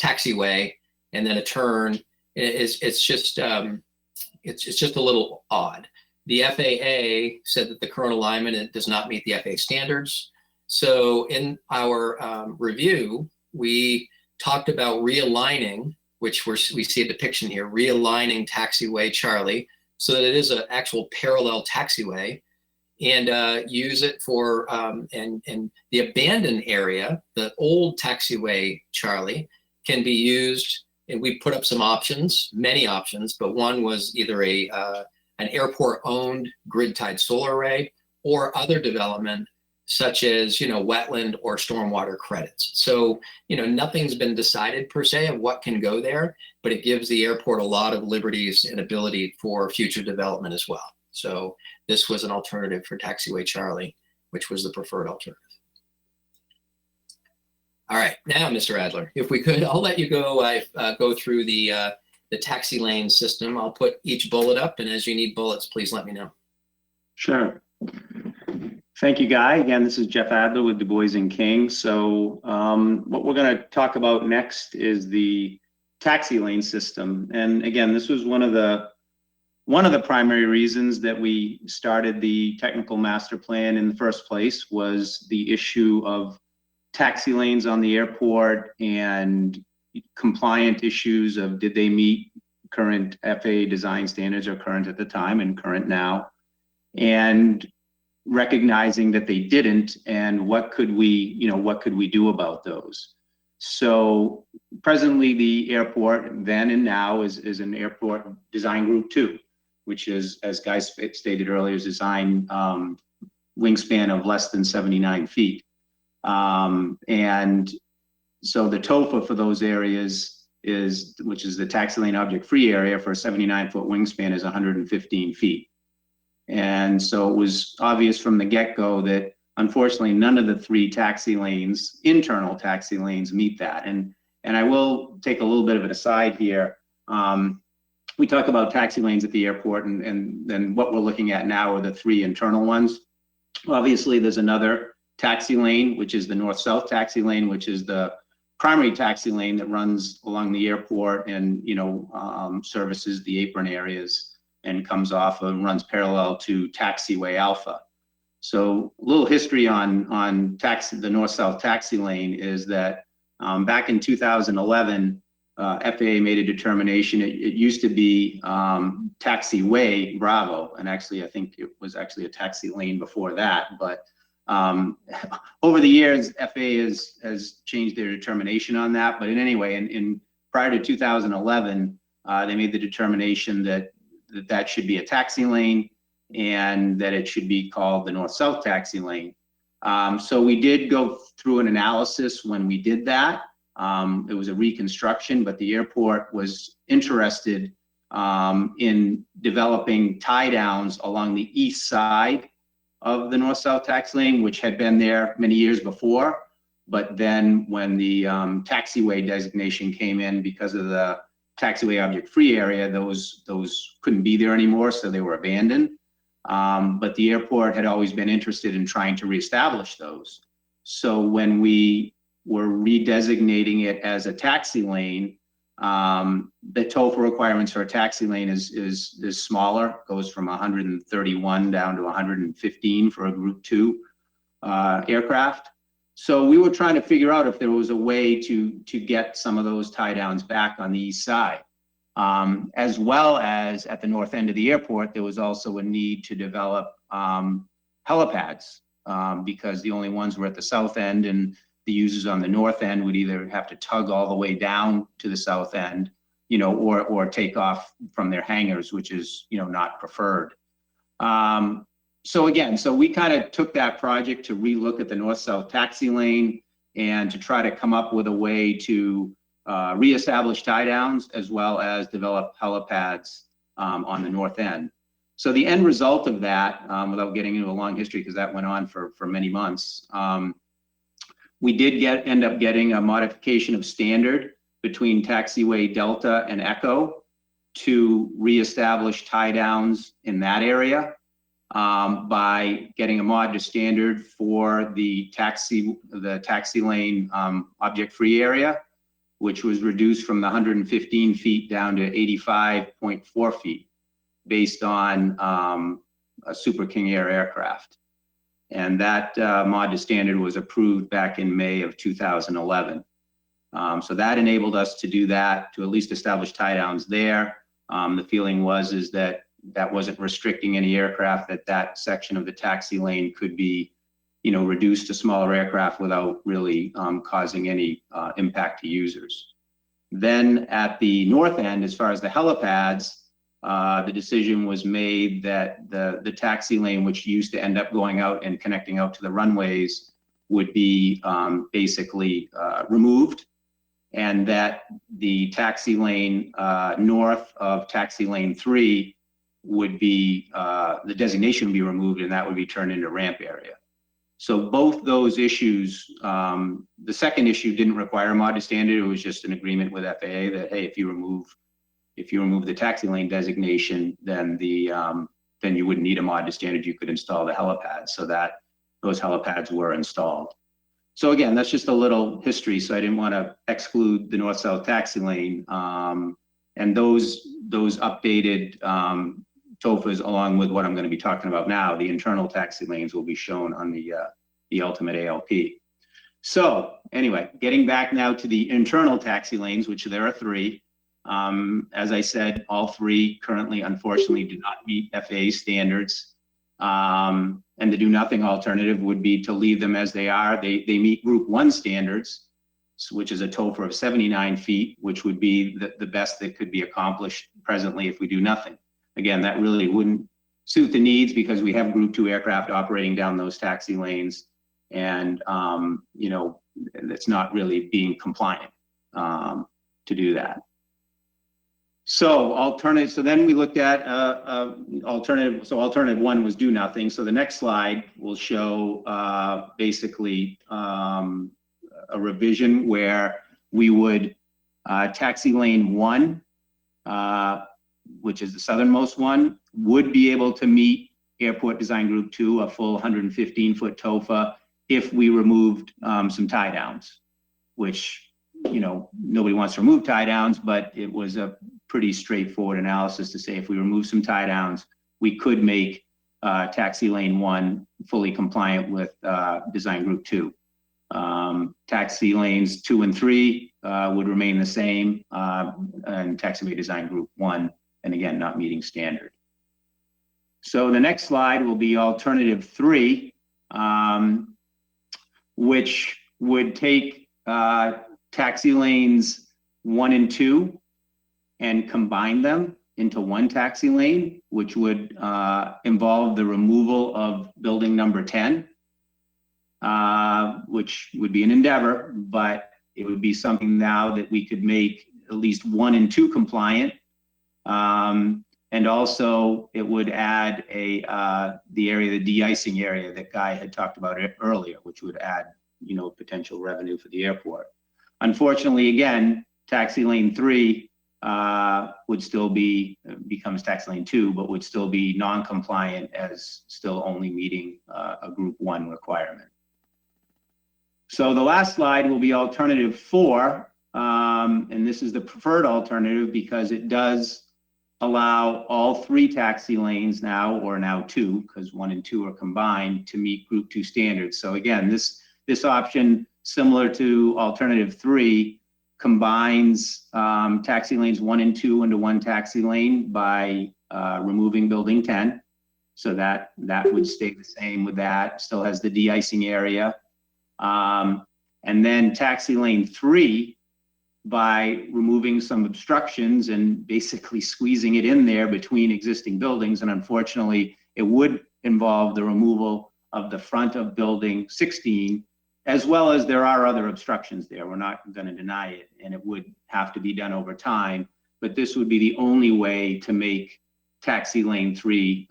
taxiway, and then a turn. It's just a little odd. The FAA said that the current alignment does not meet the FAA standards. So in our review, we talked about realigning, which we see a depiction here, realigning Taxiway Charlie so that it is an actual parallel taxiway, and use it for, and the abandoned area, the old Taxiway Charlie, can be used, and we put up some options, many options, but one was either an airport-owned grid-tied solar array or other development such as, wetland or stormwater credits. So, nothing's been decided per se of what can go there, but it gives the airport a lot of liberties and ability for future development as well. So this was an alternative for Taxiway Charlie, which was the preferred alternative. All right, now, Mr. Adler, if we could, I'll let you go go through the taxi lane system. I'll put each bullet up, and as you need bullets, please let me know. Sure. Thank you, Guy. Again, this is Jeff Adler with Du Bois and King. So what we're going to talk about next is the taxi lane system. And again, this was one of the primary reasons that we started the technical master plan in the first place, was the issue of taxi lanes on the airport and compliant issues of did they meet current FAA design standards, or current at the time and current now, and recognizing that they didn't, and what could we do about those. So presently the airport then and now is an airport design group 2, which is, as Guy stated earlier, is design wingspan of less than 79 feet. And so the TOFA for those areas which is the taxi lane object free area for a 79-foot wingspan, is 115 feet. And so it was obvious from the get-go that unfortunately none of the 3 taxi lanes, internal taxi lanes, meet that. And I will take a little bit of an aside here. We talk about taxi lanes at the airport, and then what we're looking at now are the 3 internal ones. Obviously, there's another taxi lane, which is the north-south taxi lane, which is the primary taxi lane that runs along the airport and services the apron areas and comes off and runs parallel to Taxiway Alpha. So a little history on the north-south taxi lane is that back in 2011, FAA made a determination. It used to be Taxiway Bravo, and actually I think it was actually a taxi lane before that, but over the years, FAA has changed their determination on that. But in any way, in prior to 2011, they made the determination that should be a taxi lane and that it should be called the north-south taxi lane. So we did go through an analysis when we did that. It was a reconstruction, but the airport was interested in developing tie downs along the east side of the north-south taxi lane, which had been there many years before. But then when the taxiway designation came in because of the taxiway object free area, those couldn't be there anymore, so they were abandoned. But the airport had always been interested in trying to reestablish those. So when we were redesignating it as a taxi lane, the TOFA requirements for a taxi lane is smaller, goes from 131 down to 115 for a Group 2 aircraft. So we were trying to figure out if there was a way to get some of those tie downs back on the east side. As well as at the north end of the airport, there was also a need to develop helipads because the only ones were at the south end, and the users on the north end would either have to tug all the way down to the south end, or take off from their hangars, which is, not preferred. So we kind of took that project to relook at the north-south taxi lane and to try to come up with a way to reestablish tie downs as well as develop helipads on the north end. So the end result of that, without getting into a long history because that went on for many months, we did end up getting a modification of standard between Taxiway Delta and Echo to reestablish tie downs in that area by getting a mod to standard for the taxi lane object free area, which was reduced from the 115 feet down to 85.4 feet based on a Super King Air aircraft. And that mod to standard was approved back in May of 2011. So that enabled us to do that, to at least establish tie downs there. The feeling is that wasn't restricting any aircraft, that section of the taxi lane could be, reduced to smaller aircraft without really causing any impact to users. Then at the north end, as far as the helipads, the decision was made that the taxi lane, which used to end up going out and connecting out to the runways, would be basically removed, and that the taxi lane north of taxi lane 3 would be, the designation would be removed, and that would be turned into ramp area. So both those issues, the second issue didn't require a mod to standard. It was just an agreement with FAA that, hey, if you remove the taxi lane designation, then then you wouldn't need a mod to standard. You could install the helipad, so that those helipads were installed. So again, that's just a little history. So I didn't want to exclude the north-south taxi lane, and those updated TOFAs, along with what I'm going to be talking about now, the internal taxi lanes will be shown on the ultimate ALP. So anyway, getting back now to the internal taxi lanes, which there are 3. As I said, all 3 currently, unfortunately, do not meet FAA standards. And the do nothing alternative would be to leave them as they are. They meet Group 1 standards, which is a TOFA of 79 feet, which would be the best that could be accomplished presently if we do nothing. Again, that really wouldn't suit the needs because we have Group 2 aircraft operating down those taxi lanes, and you know, it's not really being compliant to do that. So then we looked at alternative. So alternative 1 was do nothing. So the next slide will show basically a revision where we would taxi lane 1, which is the southernmost one, would be able to meet Airport Design Group 2, a full 115-foot TOFA, if we removed some tie downs, which, you know, nobody wants to remove tie downs, but it was a pretty straightforward analysis to say if we remove some tie downs, we could make taxi lane 1 fully compliant with Design Group 2. Taxi lanes 2 and 3 would remain the same, and taxiway Design Group 1, and again, not meeting standard. So the next slide will be alternative 3, which would take taxi lanes 1 and 2 and combine them into one taxi lane, which would involve the removal of building number 10, which would be an endeavor, but it would be something now that we could make at least 1 and 2 compliant. And also it would add the area, the de-icing area that Guy had talked about earlier, which would add, you know, potential revenue for the airport. Unfortunately, again, taxi lane 3 would still becomes taxi lane 2, but would still be non-compliant as still only meeting a Group 1 requirement. So the last slide will be alternative 4, and this is the preferred alternative because it does allow all 3 taxi lanes now, or now 2, because 1 and 2 are combined, to meet Group 2 standards. So again, this option, similar to alternative 3, combines taxi lanes 1 and 2 into one taxi lane by removing building 10. So that would stay the same with that. Still has the de-icing area. And then taxi lane 3, by removing some obstructions and basically squeezing it in there between existing buildings. And unfortunately, it would involve the removal of the front of building 16, as well as there are other obstructions there. We're not going to deny it, and it would have to be done over time. But this would be the only way to make taxi lane 3,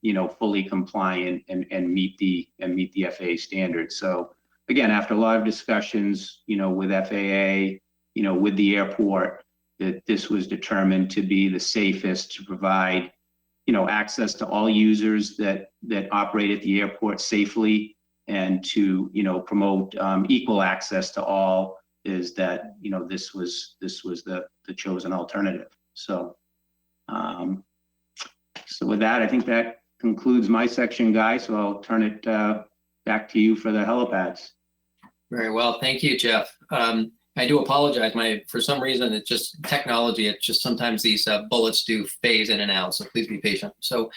you know, fully compliant and meet the FAA standards. So again, after a lot of discussions, you know, with FAA, you know, with the airport, that this was determined to be the safest to provide, you know, access to all users that operate at the airport safely, and to, you know, promote equal access to all. Is that, you know, this was the chosen alternative. So, so with that, I think that concludes my section, Guy. So I'll turn it back to you for the helipads. Very well. Thank you, Jeff. I do apologize. For some reason, it's just technology. It's just sometimes these bullets do phase in and out. So please be patient. So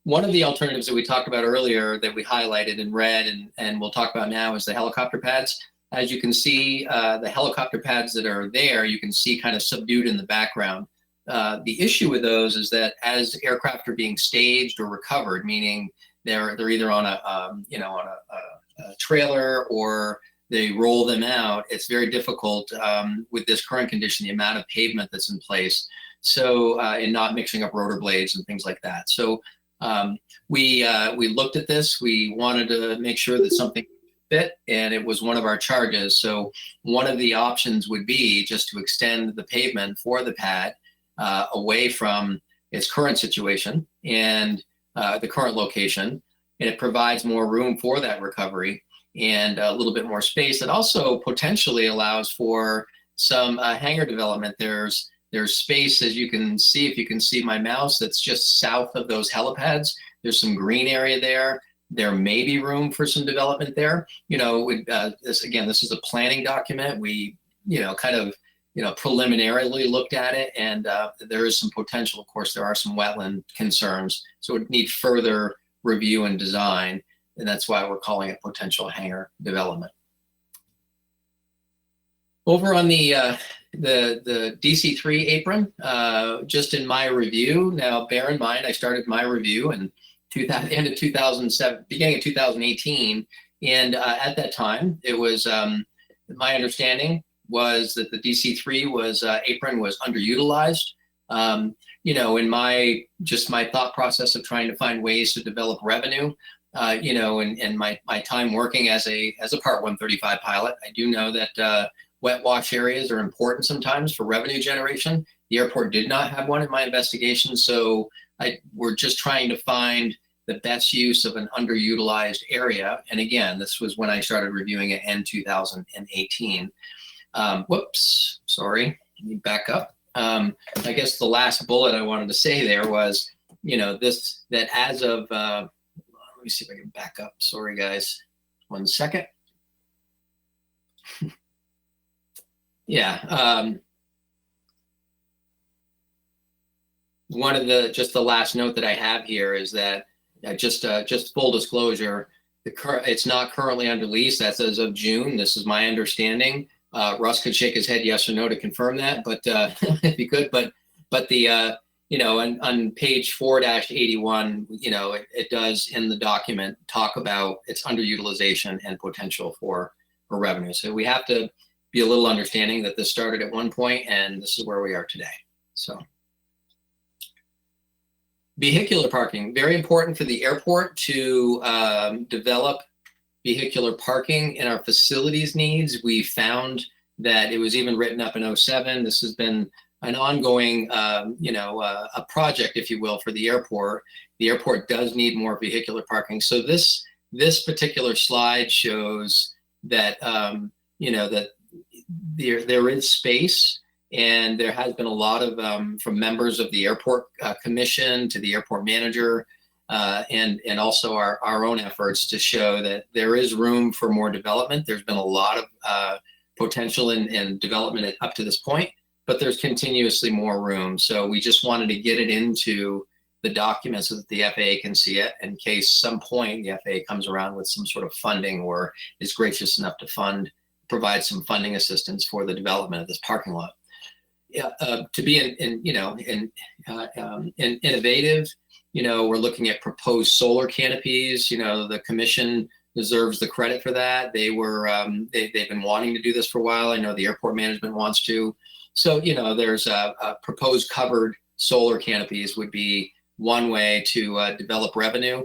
one of the alternatives that we talked about earlier that we highlighted in red and we'll talk about now is the helicopter pads. As you can see, the helicopter pads that are there, you can see kind of subdued in the background. The issue with those is that as aircraft are being staged or recovered, meaning they're either on a trailer or they roll them out, it's very difficult with this current condition, the amount of pavement that's in place. So, and not mixing up rotor blades and things like that. So we looked at this. We wanted to make sure that something fit, and it was one of our charges. So one of the options would be just to extend the pavement for the pad away from its current situation and the current location, and it provides more room for that recovery and a little bit more space. It also potentially allows for some hangar development. There's space, as you can see, if you can see my mouse, that's just south of those helipads. There's some green area there. There may be room for some development there. You know, this is a planning document. We, kind of, preliminarily looked at it, and there is some potential. Of course, there are some wetland concerns, so it would need further review and design, and that's why we're calling it potential hangar development. Over on the DC3 apron, just in my review, now bear in mind, I started my review in end of 2007, beginning of 2018. And at that time, it was, my understanding was that the DC3 apron was underutilized. In my thought process of trying to find ways to develop revenue, and my time working as a Part 135 pilot, I do know that wet wash areas are important sometimes for revenue generation. The airport did not have one in my investigation, so we're just trying to find the best use of an underutilized area. And again, this was when I started reviewing it in 2018. Whoops, sorry, let me back up. I guess the last bullet I wanted to say there was, that as of, let me see if I can back up. Sorry, guys, 1 second. Yeah. One of the last note that I have here is that just full disclosure, it's not currently under lease. That's as of June. This is my understanding. Russ could shake his head yes or no to confirm that, but if he could. But the on page 4-81, it does in the document talk about its underutilization and potential for revenue. So we have to be a little understanding that this started at one point and this is where we are today. So vehicular parking, very important for the airport to develop vehicular parking in our facilities needs. We found that it was even written up in 2007. This has been an ongoing, a project, if you will, for the airport. The airport does need more vehicular parking. So this particular slide shows that, that there is space, and there has been a lot of from members of the airport commission to the airport manager, and also our own efforts to show that there is room for more development. There's been a lot of potential in development up to this point, but there's continuously more room. So we just wanted to get it into the document so that the FAA can see it in case some point the FAA comes around with some sort of funding or is gracious enough to provide some funding assistance for the development of this parking lot. To be innovative, we're looking at proposed solar canopies. The commission deserves the credit for that. They've been wanting to do this for a while. I know the airport management wants to. So, there's a proposed covered solar canopies would be one way to develop revenue.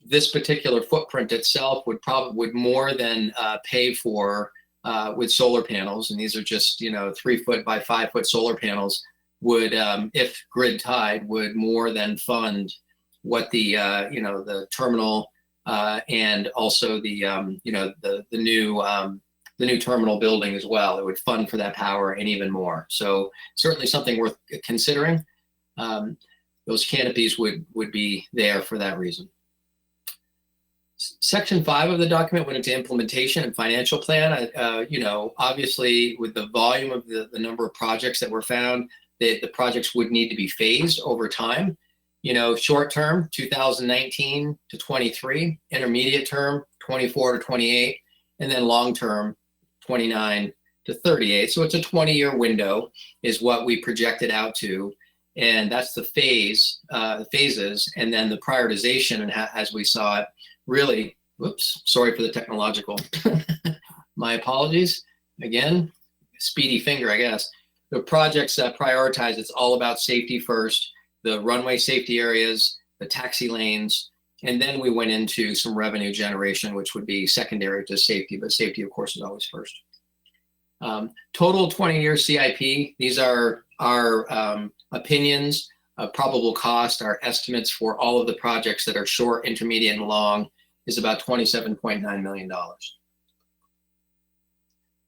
This particular footprint itself would more than pay for with solar panels, and these are just 3-foot by 5-foot solar panels. Would, if grid tied, would more than fund what the terminal and also the new terminal building as well. It would fund for that power and even more. So certainly something worth considering. Those canopies would be there for that reason. Section 5 of the document went into implementation and financial plan. Obviously with the volume of the number of projects that were found, the projects would need to be phased over time. Short term, 2019 to 23, intermediate term, 24 to 28, and then long term, 29 to 38. So it's a 20-year window is what we projected out to. And that's the phases. And then the prioritization, and as we saw it, really Whoops, sorry for the technological. My apologies. Again, speedy finger, I guess. The projects that prioritize, it's all about safety first, the runway safety areas, the taxi lanes, and then we went into some revenue generation, which would be secondary to safety, but safety, of course, is always first. Total 20-year CIP, these are our opinions of probable cost. Our estimates for all of the projects that are short, intermediate, and long is about $27.9 million.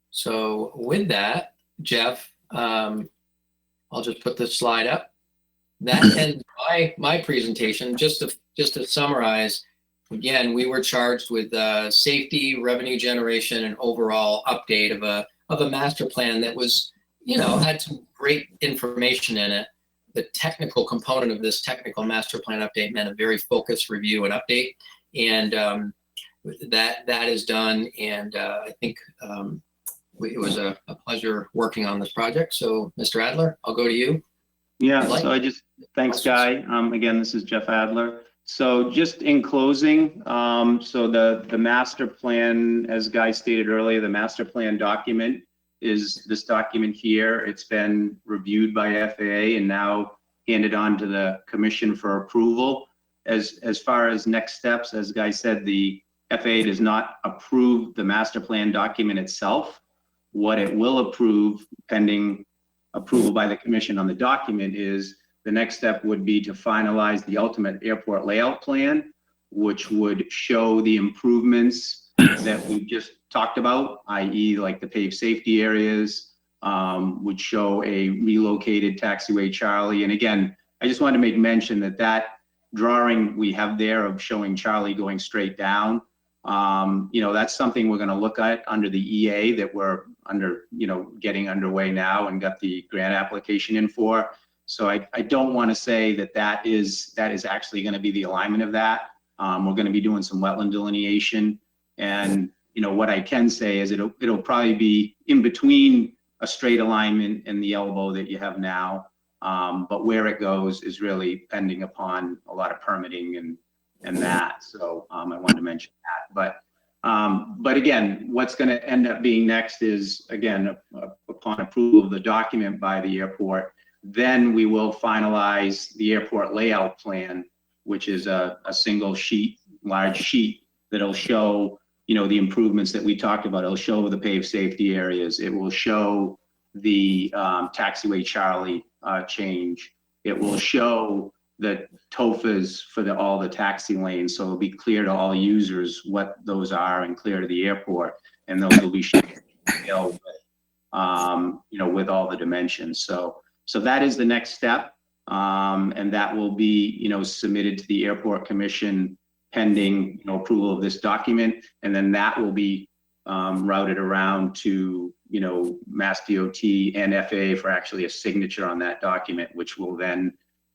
So with that, Jeff, I'll just put this slide up. That ends my presentation. Just to summarize, again, we were charged with safety, revenue generation, and overall update of a master plan that was, had some great information in it. The technical component of this technical master plan update meant a very focused review and update, and that is done. And I think it was a pleasure working on this project. So, Mr. Adler, I'll go to you. Yeah, so thanks, Guy. Again, this is Jeff Adler. So just in closing, so the master plan, as Guy stated earlier, the master plan document is this document here. It's been reviewed by FAA and now handed on to the commission for approval. As far as next steps, as Guy said, the FAA does not approve the master plan document itself. What it will approve, pending approval by the commission on the document, is the next step would be to finalize the ultimate airport layout plan, which would show the improvements that we just talked about, i.e. like the paved safety areas, would show a relocated taxiway Charlie. And again, I just wanted to make mention that drawing we have there of showing Charlie going straight down, that's something we're going to look at under the EA that we're getting underway now and got the grant application in for. So I don't want to say that is actually going to be the alignment of that. We're going to be doing some wetland delineation, and what I can say is it'll probably be in between a straight alignment and the elbow that you have now. But where it goes is really pending upon a lot of permitting and that. So I wanted to mention that. But again, what's going to end up being next is, again, upon approval of the document by the airport, then we will finalize the airport layout plan, which is a single sheet, large sheet that'll show, the improvements that we talked about. It'll show the paved safety areas. It will show the taxiway Charlie change. It will show the TOFAs for all the taxi lanes, so it'll be clear to all users what those are and clear to the airport, and those will be shown with all the dimensions. So that is the next step, and that will be submitted to the Airport Commission pending approval of this document, and then that will be routed around to Mass DOT and FAA for actually a signature on that document, which will then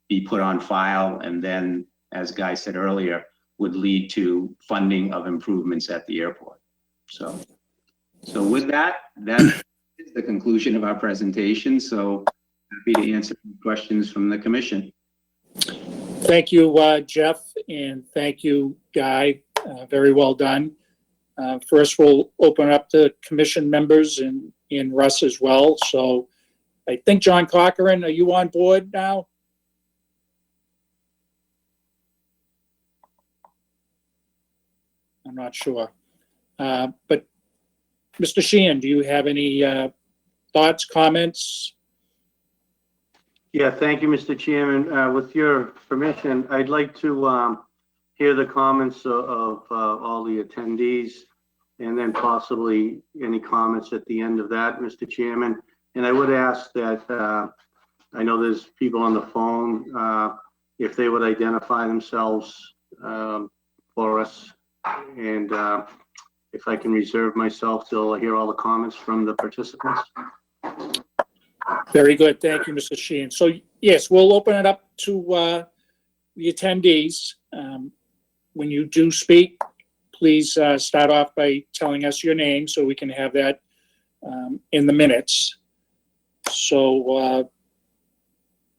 be put on file, and then, as Guy said earlier, would lead to funding of improvements at the airport. So with that is the conclusion of our presentation. So happy to answer questions from the commission. Thank you, Jeff, and thank you, Guy. Very well done. First, we'll open up the commission members and Russ as well. So I think, John Corcoran, are you on board now? I'm not sure. But Mr. Sheehan, do you have any thoughts, comments? Yeah, thank you, Mr. Chairman. With your permission, I'd like to hear the comments of all the attendees, and then possibly any comments at the end of that, Mr. Chairman. And I would ask that, I know there's people on the phone, if they would identify themselves for us, and if I can reserve myself till I hear all the comments from the participants. Very good. Thank you, Mr. Sheehan. So yes, we'll open it up to the attendees. When you do speak, please start off by telling us your name so we can have that in the minutes. So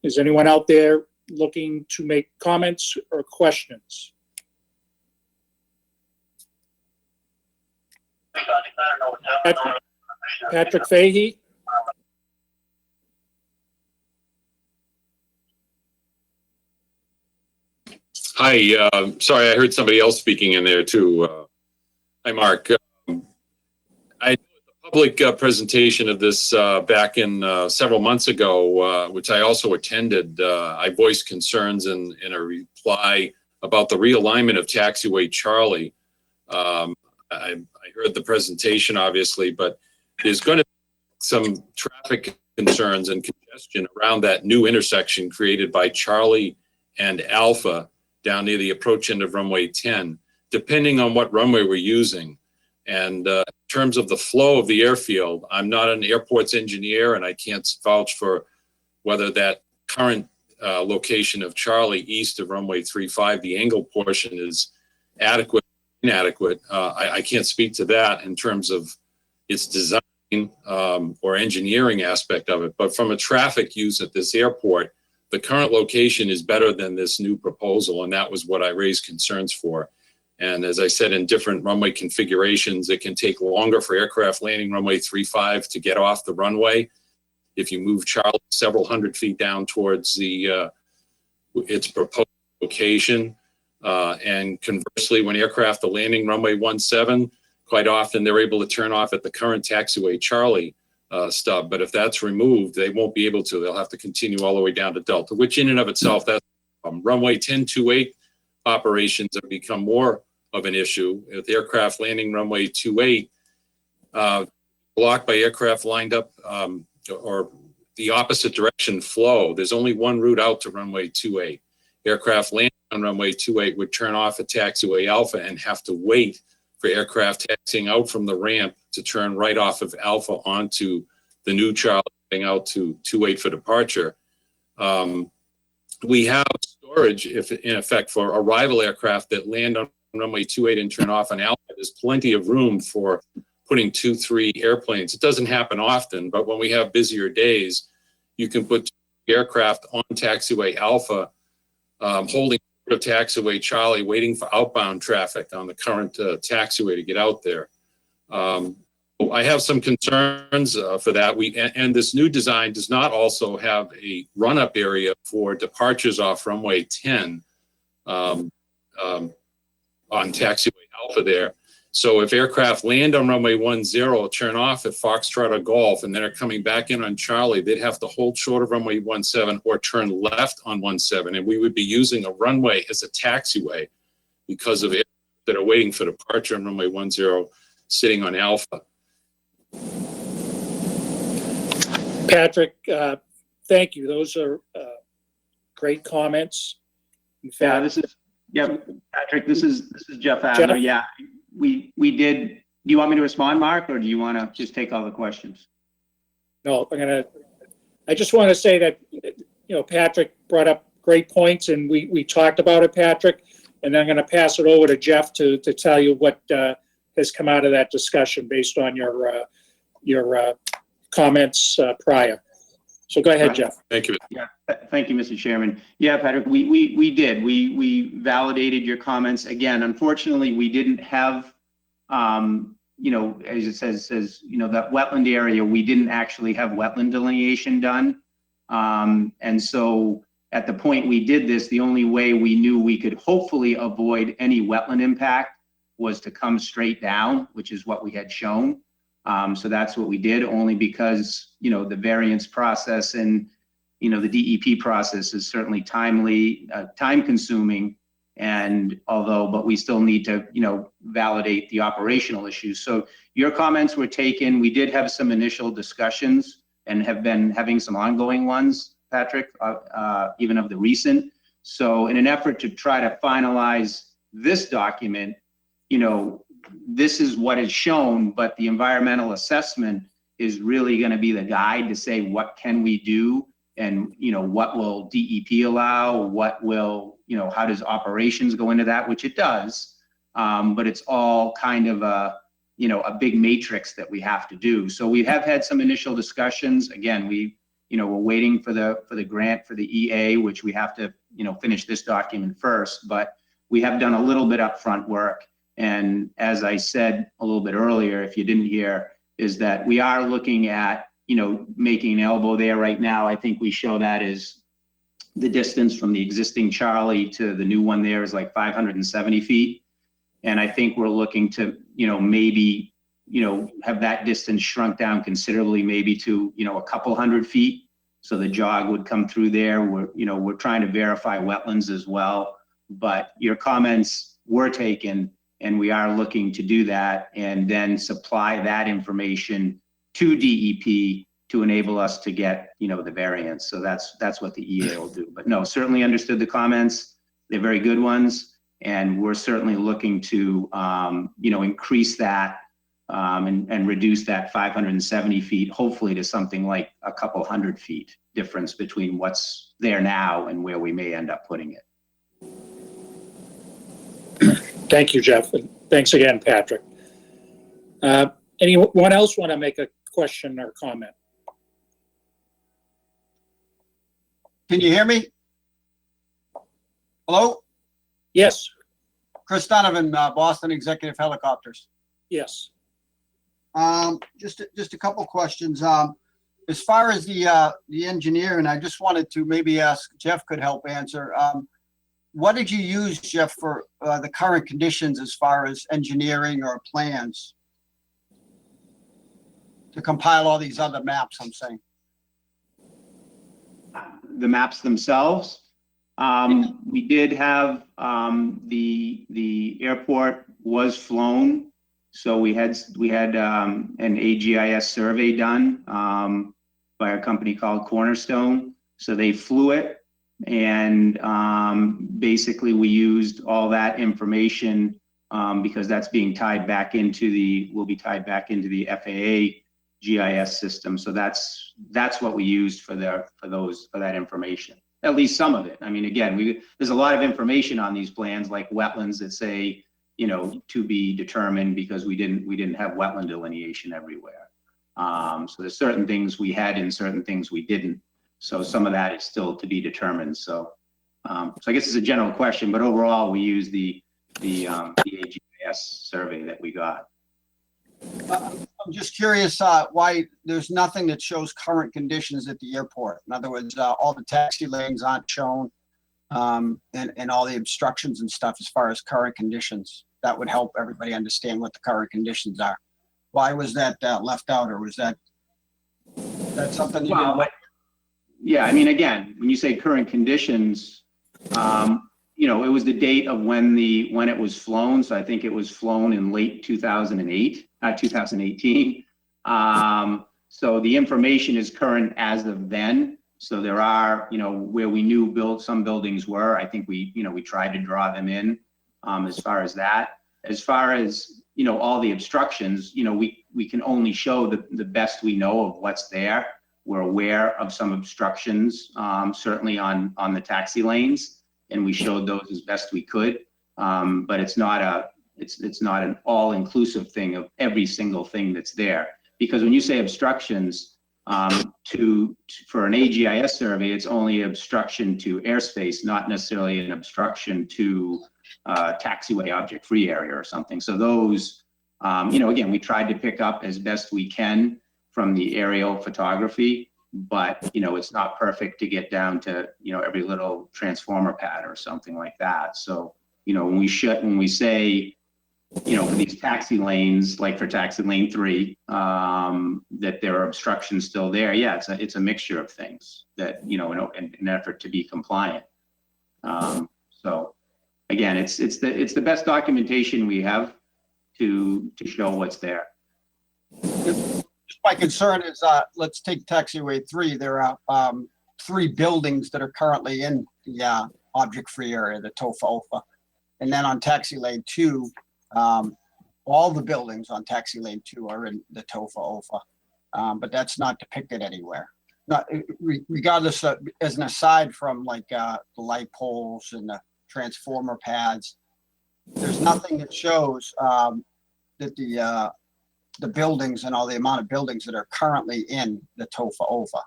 is anyone out there looking to make comments or questions? Patrick Fahey? Hi, sorry, I heard somebody else speaking in there too. Hi, Mark. I know the public presentation of this back in several months ago, which I also attended. I voiced concerns in a reply about the realignment of Taxiway Charlie. I heard the presentation, obviously, but there's going to be some traffic concerns and congestion around that new intersection created by Charlie and Alpha down near the approach end of runway 10, depending on what runway we're using. And in terms of the flow of the airfield, I'm not an airports engineer and I can't vouch for whether that current location of Charlie east of runway 35, the angled portion, is adequate, inadequate. I can't speak to that in terms of its design or engineering aspect of it. But from a traffic use at this airport, the current location is better than this new proposal, and that was what I raised concerns for. And as I said, in different runway configurations, it can take longer for aircraft landing runway 35 to get off the runway. If you move Charlie several hundred feet down towards its proposed location, and conversely, when aircraft are landing runway 17, quite often they're able to turn off at the current Taxiway Charlie stub. But if that's removed, they won't be able to. They'll have to continue all the way down to Delta, which in and of itself, that's runway 1028 operations have become more of an issue. With aircraft landing runway 28, blocked by aircraft lined up or the opposite direction flow, there's only one route out to runway 28. Aircraft landing on runway 28 would turn off at Taxiway Alpha and have to wait for aircraft taxiing out from the ramp to turn right off of Alpha onto the new Charlie, getting out to 28 for departure. We have storage, if in effect, for arrival aircraft that land on runway 28 and turn off on Alpha. There's plenty of room for putting 2-3 airplanes. It doesn't happen often, but when we have busier days, you can put aircraft on Taxiway Alpha, holding of Taxiway Charlie, waiting for outbound traffic on the current taxiway to get out there. I have some concerns for that. And this new design does not also have a run-up area for departures off runway 10 on Taxiway Alpha there. So if aircraft land on runway 10, turn off at Foxtrot or Golf, and then are coming back in on Charlie, they'd have to hold short of runway 17 or turn left on 17, and we would be using a runway as a taxiway because of aircraft that are waiting for departure on runway 10 sitting on Alpha. Patrick, thank you. Those are great comments. In fact, Patrick, this is Jeff Adler. Yeah, we did. Do you want me to respond, Mark, or do you want to just take all the questions? No, I just want to say that, Patrick brought up great points and we talked about it, Patrick, and I'm going to pass it over to Jeff to tell you what has come out of that discussion based on your comments prior. So go ahead, Jeff. Thank you. Yeah, thank you, Mr. Chairman. Yeah, Patrick, we did. We validated your comments. Again, unfortunately, we didn't have, as it says, that wetland area, we didn't actually have wetland delineation done. And so at the point we did this, the only way we knew we could hopefully avoid any wetland impact was to come straight down, which is what we had shown. So that's what we did, only because, the variance process and, the DEP process is certainly time consuming. And but we still need to, validate the operational issues. So your comments were taken. We did have some initial discussions and have been having some ongoing ones, Patrick, even of the recent. So in an effort to try to finalize this document, this is what is shown, but the environmental assessment is really going to be the guide to say what can we do and, what will DEP allow, what will, how does operations go into that, which it does, but it's all kind of a big matrix that we have to do. So we have had some initial discussions. Again, we're waiting for the grant for the EA, which we have to, finish this document first, but we have done a little bit upfront work. And as I said a little bit earlier, if you didn't hear, is that we are looking at, making an elbow there right now. I think we show that as the distance from the existing Charlie to the new one there is like 570 feet. And I think we're looking to, maybe, have that distance shrunk down considerably, maybe to, a couple hundred feet. So the jog would come through there. We're trying to verify wetlands as well. But your comments were taken, and we are looking to do that and then supply that information to DEP to enable us to get, the variance. So that's what the EA will do. But no, certainly understood the comments. They're very good ones. And we're certainly looking to, increase that and reduce that 570 feet, hopefully to something like a couple hundred feet difference between what's there now and where we may end up putting it. Thank you, Jeff, and thanks again, Patrick. Anyone else want to make a question or comment? Can you hear me? Hello? Yes, Chris Donovan, Boston Executive Helicopters. yes. Just a couple questions. As far as the engineering, I just wanted to maybe ask, Jeff could help answer. What did you use, Jeff, for the current conditions as far as engineering or plans to compile all these other maps, I'm saying? The maps themselves, we did have the airport was flown, so we had an AGIS survey done by a company called Cornerstone. So they flew it, and basically we used all that information because that's being tied back into will be tied back into the FAA GIS system. So that's what we used for that information. At least some of it. I mean, again, there's a lot of information on these plans, like wetlands that say, to be determined, because we didn't have wetland delineation everywhere. So there's certain things we had and certain things we didn't. So some of that is still to be determined. So I guess it's a general question, but overall we use the AGIS survey that we got. I'm just curious why there's nothing that shows current conditions at the airport. In other words, all the taxi lanes aren't shown and all the obstructions and stuff as far as current conditions. That would help everybody understand what the current conditions are. Why was that left out, or was that something you didn't? Yeah, I mean, again, when you say current conditions, it was the date of when it was flown. So I think it was flown in late 2018. So the information is current as of then. So there are, where we knew some buildings were, I think we tried to draw them in as far as that. As far as, all the obstructions, we can only show the best we know of what's there. We're aware of some obstructions, certainly on the taxi lanes, and we showed those as best we could. But it's not an all-inclusive thing of every single thing that's there. Because when you say obstructions, for an AGIS survey, it's only obstruction to airspace, not necessarily an obstruction to taxiway object-free area or something. So those, again, we tried to pick up as best we can from the aerial photography, but it's not perfect to get down to every little transformer pad or something like that. So when we say for these taxi lanes, like for taxi lane 3, that there are obstructions still there. Yeah, it's a mixture of things that in an effort to be compliant. So again, it's the best documentation we have to show what's there. My concern is, let's take taxiway 3. There are 3 buildings that are currently in the object-free area, the TOFA OFA. And then on taxi lane 2, all the buildings on taxi lane 2 are in the TOFA OFA. But that's not depicted anywhere. Not regardless of, as an aside from like the light poles and the transformer pads, there's nothing that shows that the buildings and all the amount of buildings that are currently in the TOFA OFA.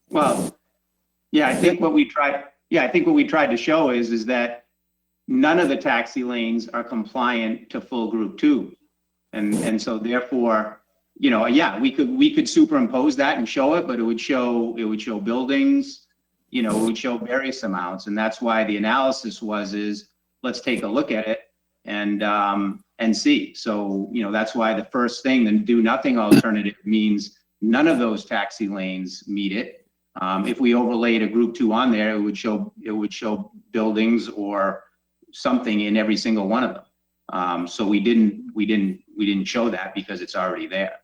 Well, yeah, I think what we tried to show is that none of the taxi lanes are compliant to full group 2. And so therefore, yeah, we could superimpose that and show it, but it would show buildings, it would show various amounts. And that's why the analysis is let's take a look at it and see. So, that's why the first thing, the do nothing alternative means none of those taxi lanes meet it. If we overlaid a group 2 on there, it would show buildings or something in every single one of them. So we didn't show that because it's already there.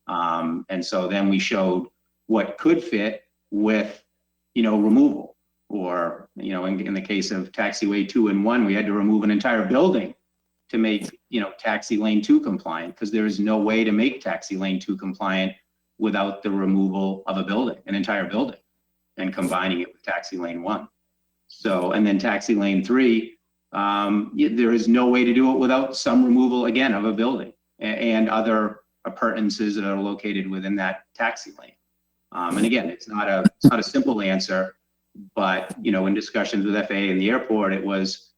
And so then we showed what could fit with, removal, or, in the case of taxiway 2 and 1, we had to remove an entire building to make, taxi lane 2 compliant, because there is no way to make taxi lane 2 compliant without the removal of a building, an entire building, and combining it with taxi lane 1. So, and then taxi lane 3, there is no way to do it without some removal, again, of a building and other appurtenances that are located within that taxi lane. And again, it's not a simple answer, but, in discussions with FAA and the airport, it was,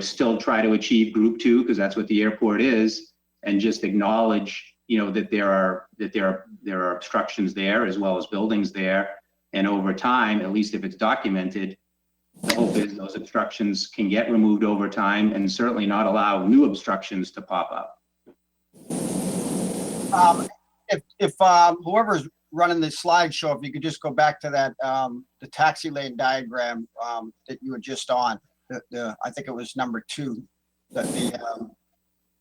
still try to achieve group 2, because that's what the airport is, and just acknowledge, that there are obstructions there as well as buildings there. And over time, at least if it's documented, the hope is those obstructions can get removed over time, and certainly not allow new obstructions to pop up. If whoever's running the slideshow, if you could just go back to that, the taxi lane diagram that you were just on, I think it was number 2.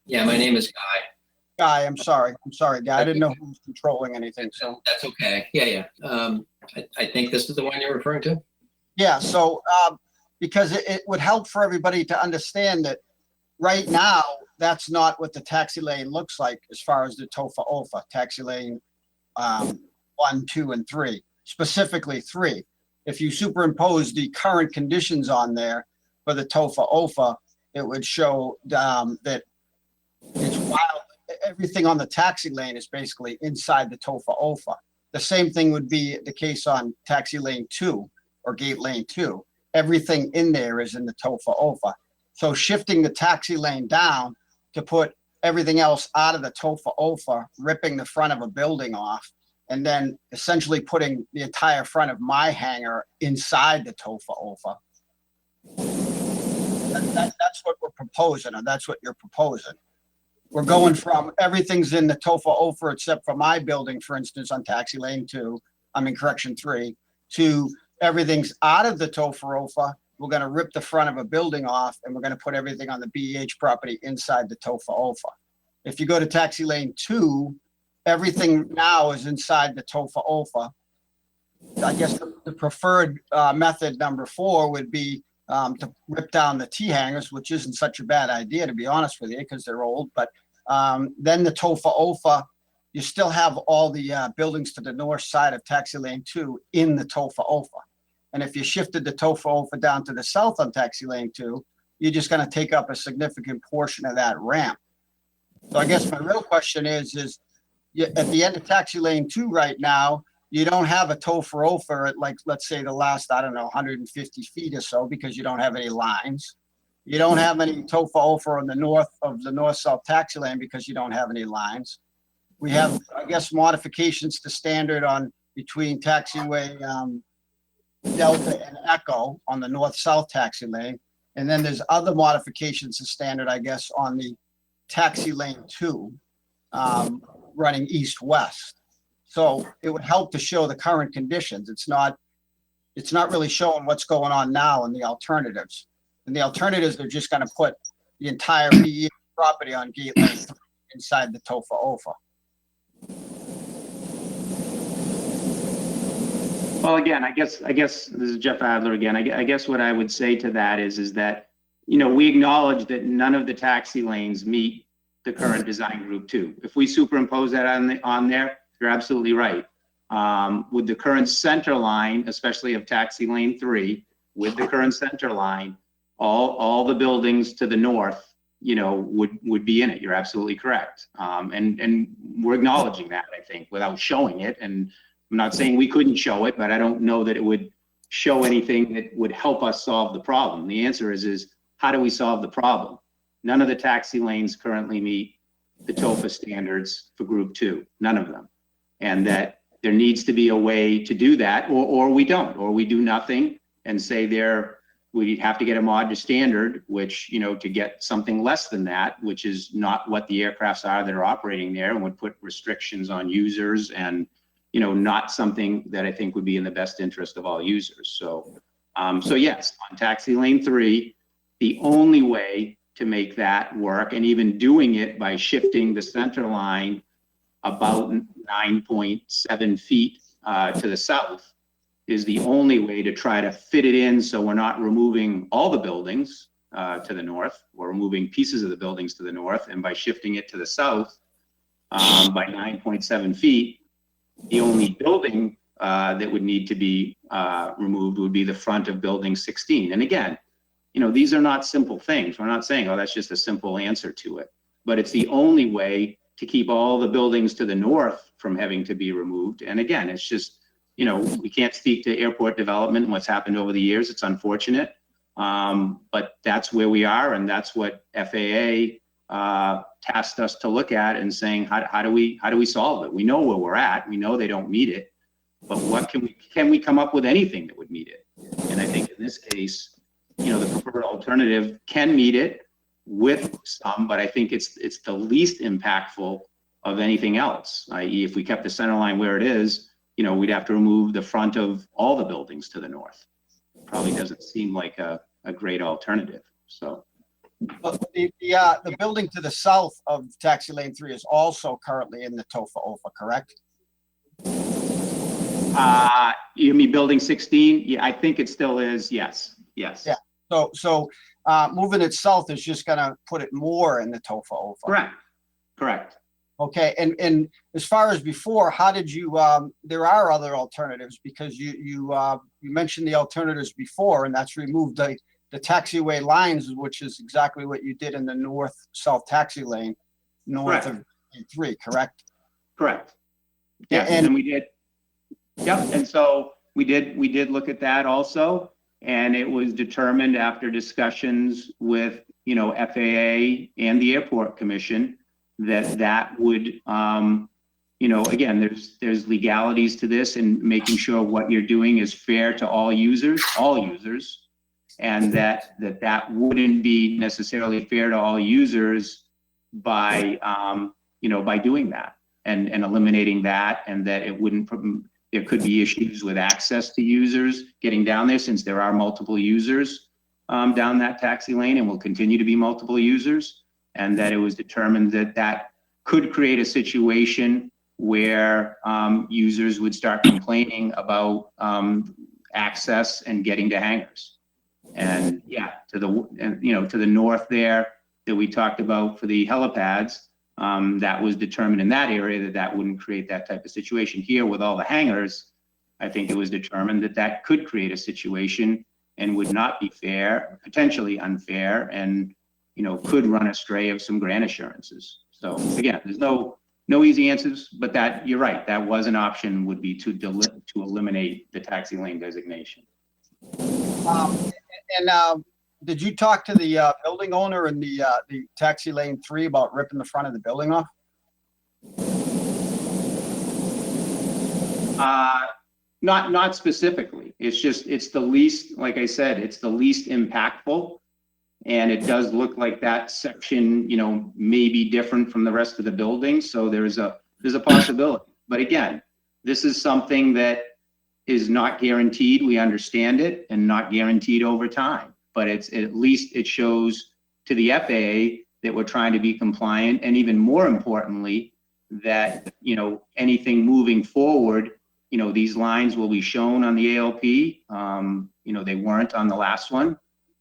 Yeah, my name is Guy. I'm sorry, Guy. I didn't know who was controlling anything, so. That's okay. Yeah. I think this is the one you're referring to. Yeah, so because it would help for everybody to understand that right now, that's not what the taxi lane looks like as far as the TOFA OFA, taxi lane 1, 2, and 3, specifically 3. If you superimpose the current conditions on there for the TOFA OFA, it would show that it's wild. Everything on the taxi lane is basically inside the TOFA OFA. The same thing would be the case on taxi lane 2 or gate lane 2. Everything in there is in the TOFA OFA. So shifting the taxi lane down to put everything else out of the TOFA OFA, ripping the front of a building off, and then essentially putting the entire front of my hangar inside the TOFA OFA. That's what we're proposing, or that's what you're proposing. We're going from everything's in the TOFA OFA except for my building, for instance, on taxi lane 2, correction 3, to everything's out of the TOFA OFA. We're going to rip the front of a building off, and we're going to put everything on the BEH property inside the TOFA OFA. If you go to taxi lane 2, everything now is inside the TOFA OFA. I guess the preferred method, number 4, would be to rip down the T hangars, which isn't such a bad idea, to be honest with you, because they're old. But then the TOFA OFA, you still have all the buildings to the north side of taxi lane 2 in the TOFA OFA. And if you shifted the TOFA OFA down to the south on taxi lane 2, you're just going to take up a significant portion of that ramp. So I guess my real question is at the end of taxi lane 2 right now, you don't have a TOFA OFA at, like, let's say the last, 150 feet or so, because you don't have any lines. You don't have any TOFA OFA on the north of the north-south taxi lane because you don't have any lines. We have, I guess, modifications to standard on between taxiway Delta and Echo on the north-south taxi lane. And then there's other modifications to standard, I guess, on the taxi lane 2 running east-west. So it would help to show the current conditions. It's not really showing what's going on now in the alternatives. And the alternatives are just going to put the entire BE property on gate lane 3 inside the TOFA OFA. Well, again, I guess this is Jeff Adler again. I guess what I would say to that is that, we acknowledge that none of the taxi lanes meet the current design group 2. If we superimpose that on there, you're absolutely right. With the current center line, especially of taxi lane 3, with the current center line, all the buildings to the north, would be in it. You're absolutely correct. And we're acknowledging that, I think, without showing it. And I'm not saying we couldn't show it, but I don't know that it would show anything that would help us solve the problem. The answer is how do we solve the problem? None of the taxi lanes currently meet the TOFA standards for Group 2, none of them. And that there needs to be a way to do that, or we don't, or we do nothing and say we have to get a mod to standard, which, to get something less than that, which is not what the aircrafts are that are operating there, and would put restrictions on users and, not something that I think would be in the best interest of all users. So yes, on taxi lane 3, the only way to make that work, and even doing it by shifting the center line about 9.7 feet to the south, is the only way to try to fit it in so we're not removing all the buildings to the north, or removing pieces of the buildings to the north, and by shifting it to the south by 9.7 feet, the only building that would need to be removed would be the front of building 16. And again, these are not simple things. We're not saying, oh, that's just a simple answer to it, but it's the only way to keep all the buildings to the north from having to be removed. And again, it's just, we can't speak to airport development and what's happened over the years. It's unfortunate, but that's where we are, and that's what FAA tasked us to look at, and saying, how do we solve it? We know where we're at. We know they don't meet it, but what can we come up with anything that would meet it? And I think in this case, the preferred alternative can meet it with some, but I think it's the least impactful of anything else. I.e., if we kept the center line where it is, we'd have to remove the front of all the buildings to the north. Probably doesn't seem like a great alternative. So, But the building to the south of taxi lane 3 is also currently in the TOFA OFA, correct? You mean building 16? Yeah, I think it still is. Yes. Yeah. So moving it south is just gonna put it more in the TOFA OFA. Correct. Okay, and as far as before, how did you? There are other alternatives, because you mentioned the alternatives before, and that's remove the taxiway lines, which is exactly what you did in the north-south taxi lane, north of 3, correct? Correct. Yes, and we did. Yep. And so we did look at that also. And it was determined after discussions with, FAA and the Airport Commission that would, again, there's legalities to this, and making sure what you're doing is fair to all users, and that wouldn't be necessarily fair to all users by, by doing that and eliminating that, and that it wouldn't. There could be issues with access to users getting down there, since there are multiple users down that taxi lane, and will continue to be multiple users. And that it was determined that could create a situation where users would start complaining about access and getting to hangars. And to the north there that we talked about for the helipads, that was determined in that area that wouldn't create that type of situation. Here with all the hangars, I think it was determined that could create a situation and would not be fair, potentially unfair, and could run astray of some grant assurances. So again, there's no easy answers, but that you're right, that was an option, would be to eliminate the taxi lane designation. Did you talk to the building owner in the taxi lane 3 about ripping the front of the building off? Not specifically. It's the least, like I said, it's the least impactful. And it does look like that section, may be different from the rest of the building. So there's a possibility. But again, this is something that is not guaranteed. We understand it, and not guaranteed over time. But at least it shows to the FAA that we're trying to be compliant, and even more importantly, that, anything moving forward, these lines will be shown on the ALP. They weren't on the last one.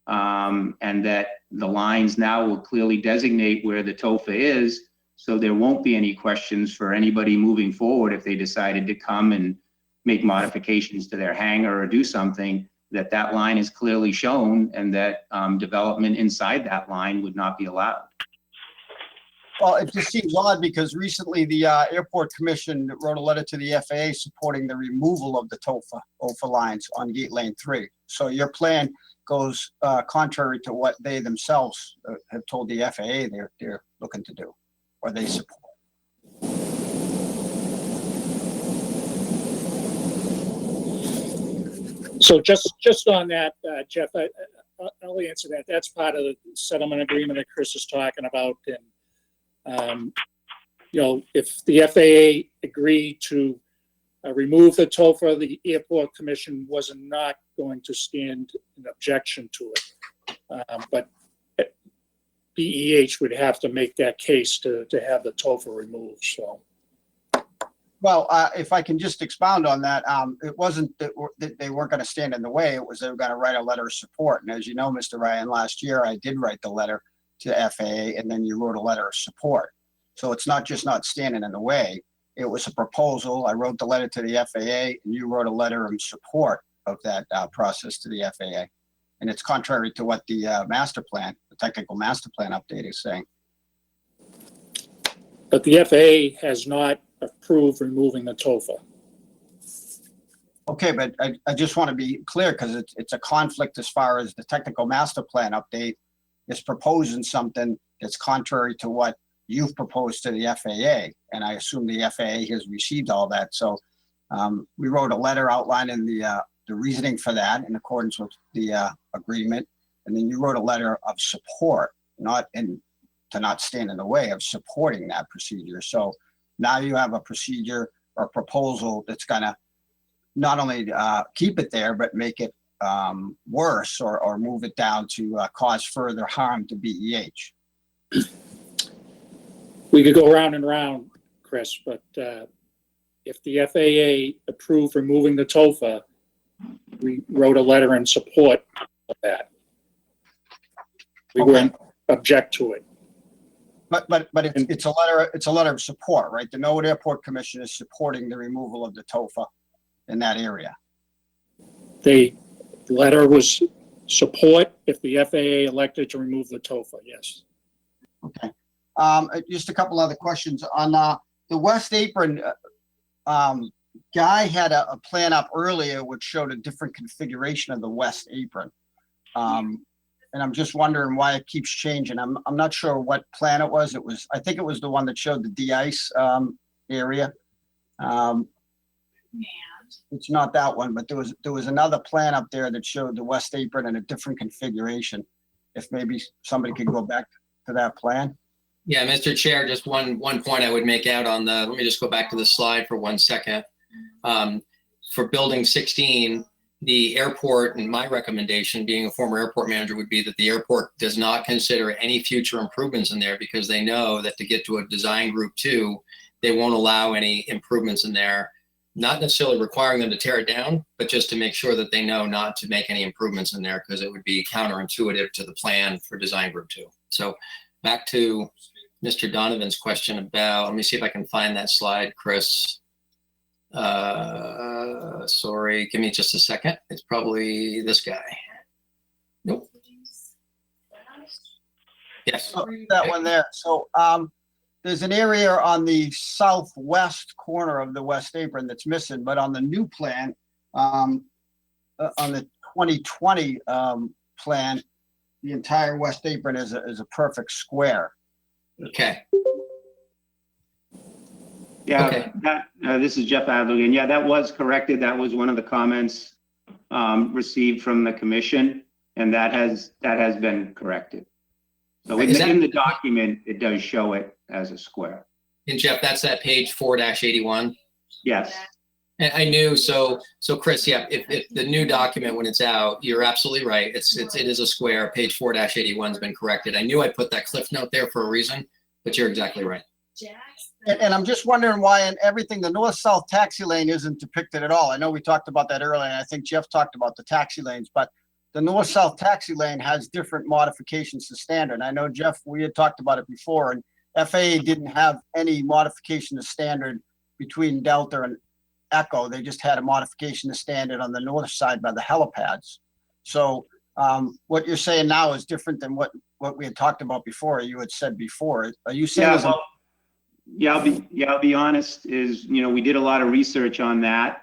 And that the lines now will clearly designate where the TOFA is, so there won't be any questions for anybody moving forward if they decided to come and make modifications to their hangar or do something, that line is clearly shown, and that development inside that line would not be allowed. Well, it just seems odd, because recently the Airport Commission wrote a letter to the FAA supporting the removal of the TOFA OFA lines on Gate Lane 3. So your plan goes contrary to what they themselves have told the FAA they're looking to do, or they support. So just on that, Jeff, I'll answer that. That's part of the settlement agreement that Chris is talking about. And, if the FAA agreed to remove the TOFA, the Airport Commission was not going to stand in objection to it. But BEH would have to make that case to have the TOFA removed, so. Well, if I can just expound on that, it wasn't that they weren't going to stand in the way. It was they were going to write a letter of support. And as you know, Mr. Ryan, last year I did write the letter to FAA, and then you wrote a letter of support. So it's not just not standing in the way. It was a proposal. I wrote the letter to the FAA, and you wrote a letter in support of that process to the FAA. And it's contrary to what the master plan, the technical master plan update is saying. But the FAA has not approved removing the TOFA. Okay, but I just want to be clear because it's a conflict as far as the technical master plan update is proposing something that's contrary to what you've proposed to the FAA. And I assume the FAA has received all that. So we wrote a letter outlining the reasoning for that in accordance with the agreement. And then you wrote a letter of support, to not stand in the way of supporting that procedure. So now you have a procedure or proposal that's going to not only keep it there, but make it worse or move it down to cause further harm to BEH. We could go round and round, Chris, but if the FAA approved removing the TOFA, we wrote a letter in support of that. We wouldn't object to it. But it's a letter of support, right? The Norwood Airport Commission is supporting the removal of the TOFA in that area. The letter was support if the FAA elected to remove the TOFA, yes. Okay. Just a couple other questions on the West Apron. Guy had a plan up earlier which showed a different configuration of the West Apron. And I'm just wondering why it keeps changing. I'm not sure what plan it was. I think it was the one that showed the de-ice area. It's not that one, but there was another plan up there that showed the West Apron in a different configuration. If maybe somebody could go back to that plan. Yeah, Mr. Chair, just one point I would make out on let me just go back to the slide for 1 second. For building 16, the airport, and my recommendation, being a former airport manager, would be that the airport does not consider any future improvements in there because they know that to get to a design group 2, they won't allow any improvements in there, not necessarily requiring them to tear it down, but just to make sure that they know not to make any improvements in there because it would be counterintuitive to the plan for design group 2. So back to Mr. Donovan's question about, let me see if I can find that slide, Chris. Sorry, give me just a second. It's probably this guy. Nope. Yes. Oh, that one there. So there's an area on the southwest corner of the West Apron that's missing, but on the new plan, on the 2020 plan, the entire West Apron is a perfect square. Okay. Yeah, Okay. This is Jeff Adler again. Yeah, that was corrected. That was one of the comments received from the commission, and that has been corrected. So in the document, it does show it as a square. And Jeff, that's at page 4-81. Yes. And I knew, so Chris, yeah, if the new document, when it's out, you're absolutely right. It is a square. Page 4-81 has been corrected. I knew I put that cliff note there for a reason, but you're exactly right. And I'm just wondering why in everything, the north-south taxi lane isn't depicted at all. I know we talked about that earlier, and I think Jeff talked about the taxi lanes, but the north-south taxi lane has different modifications to standard. I know, Jeff, we had talked about it before, and FAA didn't have any modification to standard between Delta and Echo. They just had a modification to standard on the north side by the helipads. So what you're saying now is different than what we had talked about before, you had said before. Are you saying? I'll be honest, we did a lot of research on that,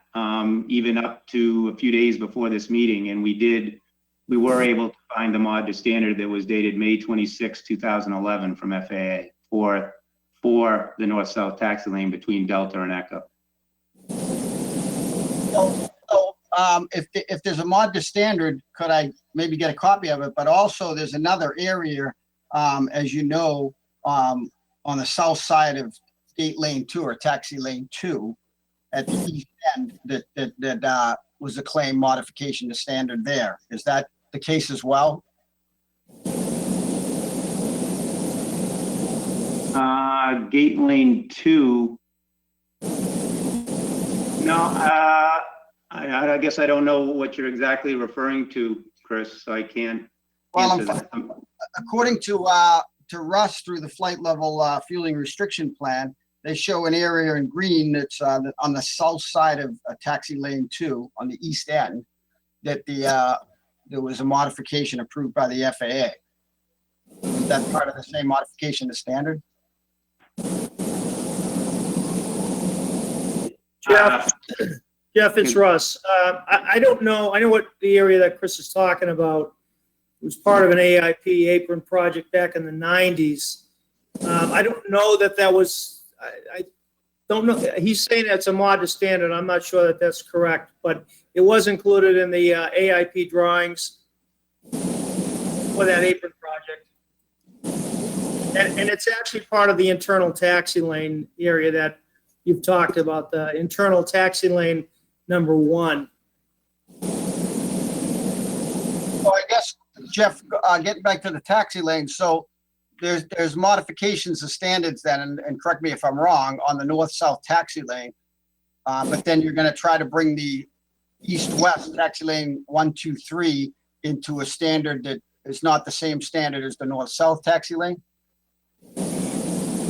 even up to a few days before this meeting, and we did we were able to find the mod to standard that was dated May 26, 2011 from FAA for the north-south taxi lane between Delta and Echo. If there's a mod to standard, could I maybe get a copy of it? But also there's another area, as you know, on the south side of Gate Lane 2 or Taxi Lane 2 at the east end that was a claim modification to standard there. Is that the case as well? Gate Lane 2. No, I guess I don't know what you're exactly referring to, Chris, so I can't answer that. According to Russ through the flight level fueling restriction plan, they show an area in green that's on the south side of Taxi Lane 2 on the east end that there was a modification approved by the FAA. Is that part of the same modification to standard? Jeff, it's Russ. I don't know. I know what the area that Chris is talking about. It was part of an AIP apron project back in the 90s. I don't know that was, I don't know. He's saying that's a mod to standard. I'm not sure that that's correct, but it was included in the AIP drawings for that apron project. And it's actually part of the internal taxi lane area that you've talked about, the internal taxi lane number 1. Well, I guess, Jeff, getting back to the taxi lane, so there's modifications to standards then, and correct me if I'm wrong, on the north-south taxi lane. But then you're going to try to bring the east-west taxi lane 1, 2, 3 into a standard that is not the same standard as the north-south taxi lane?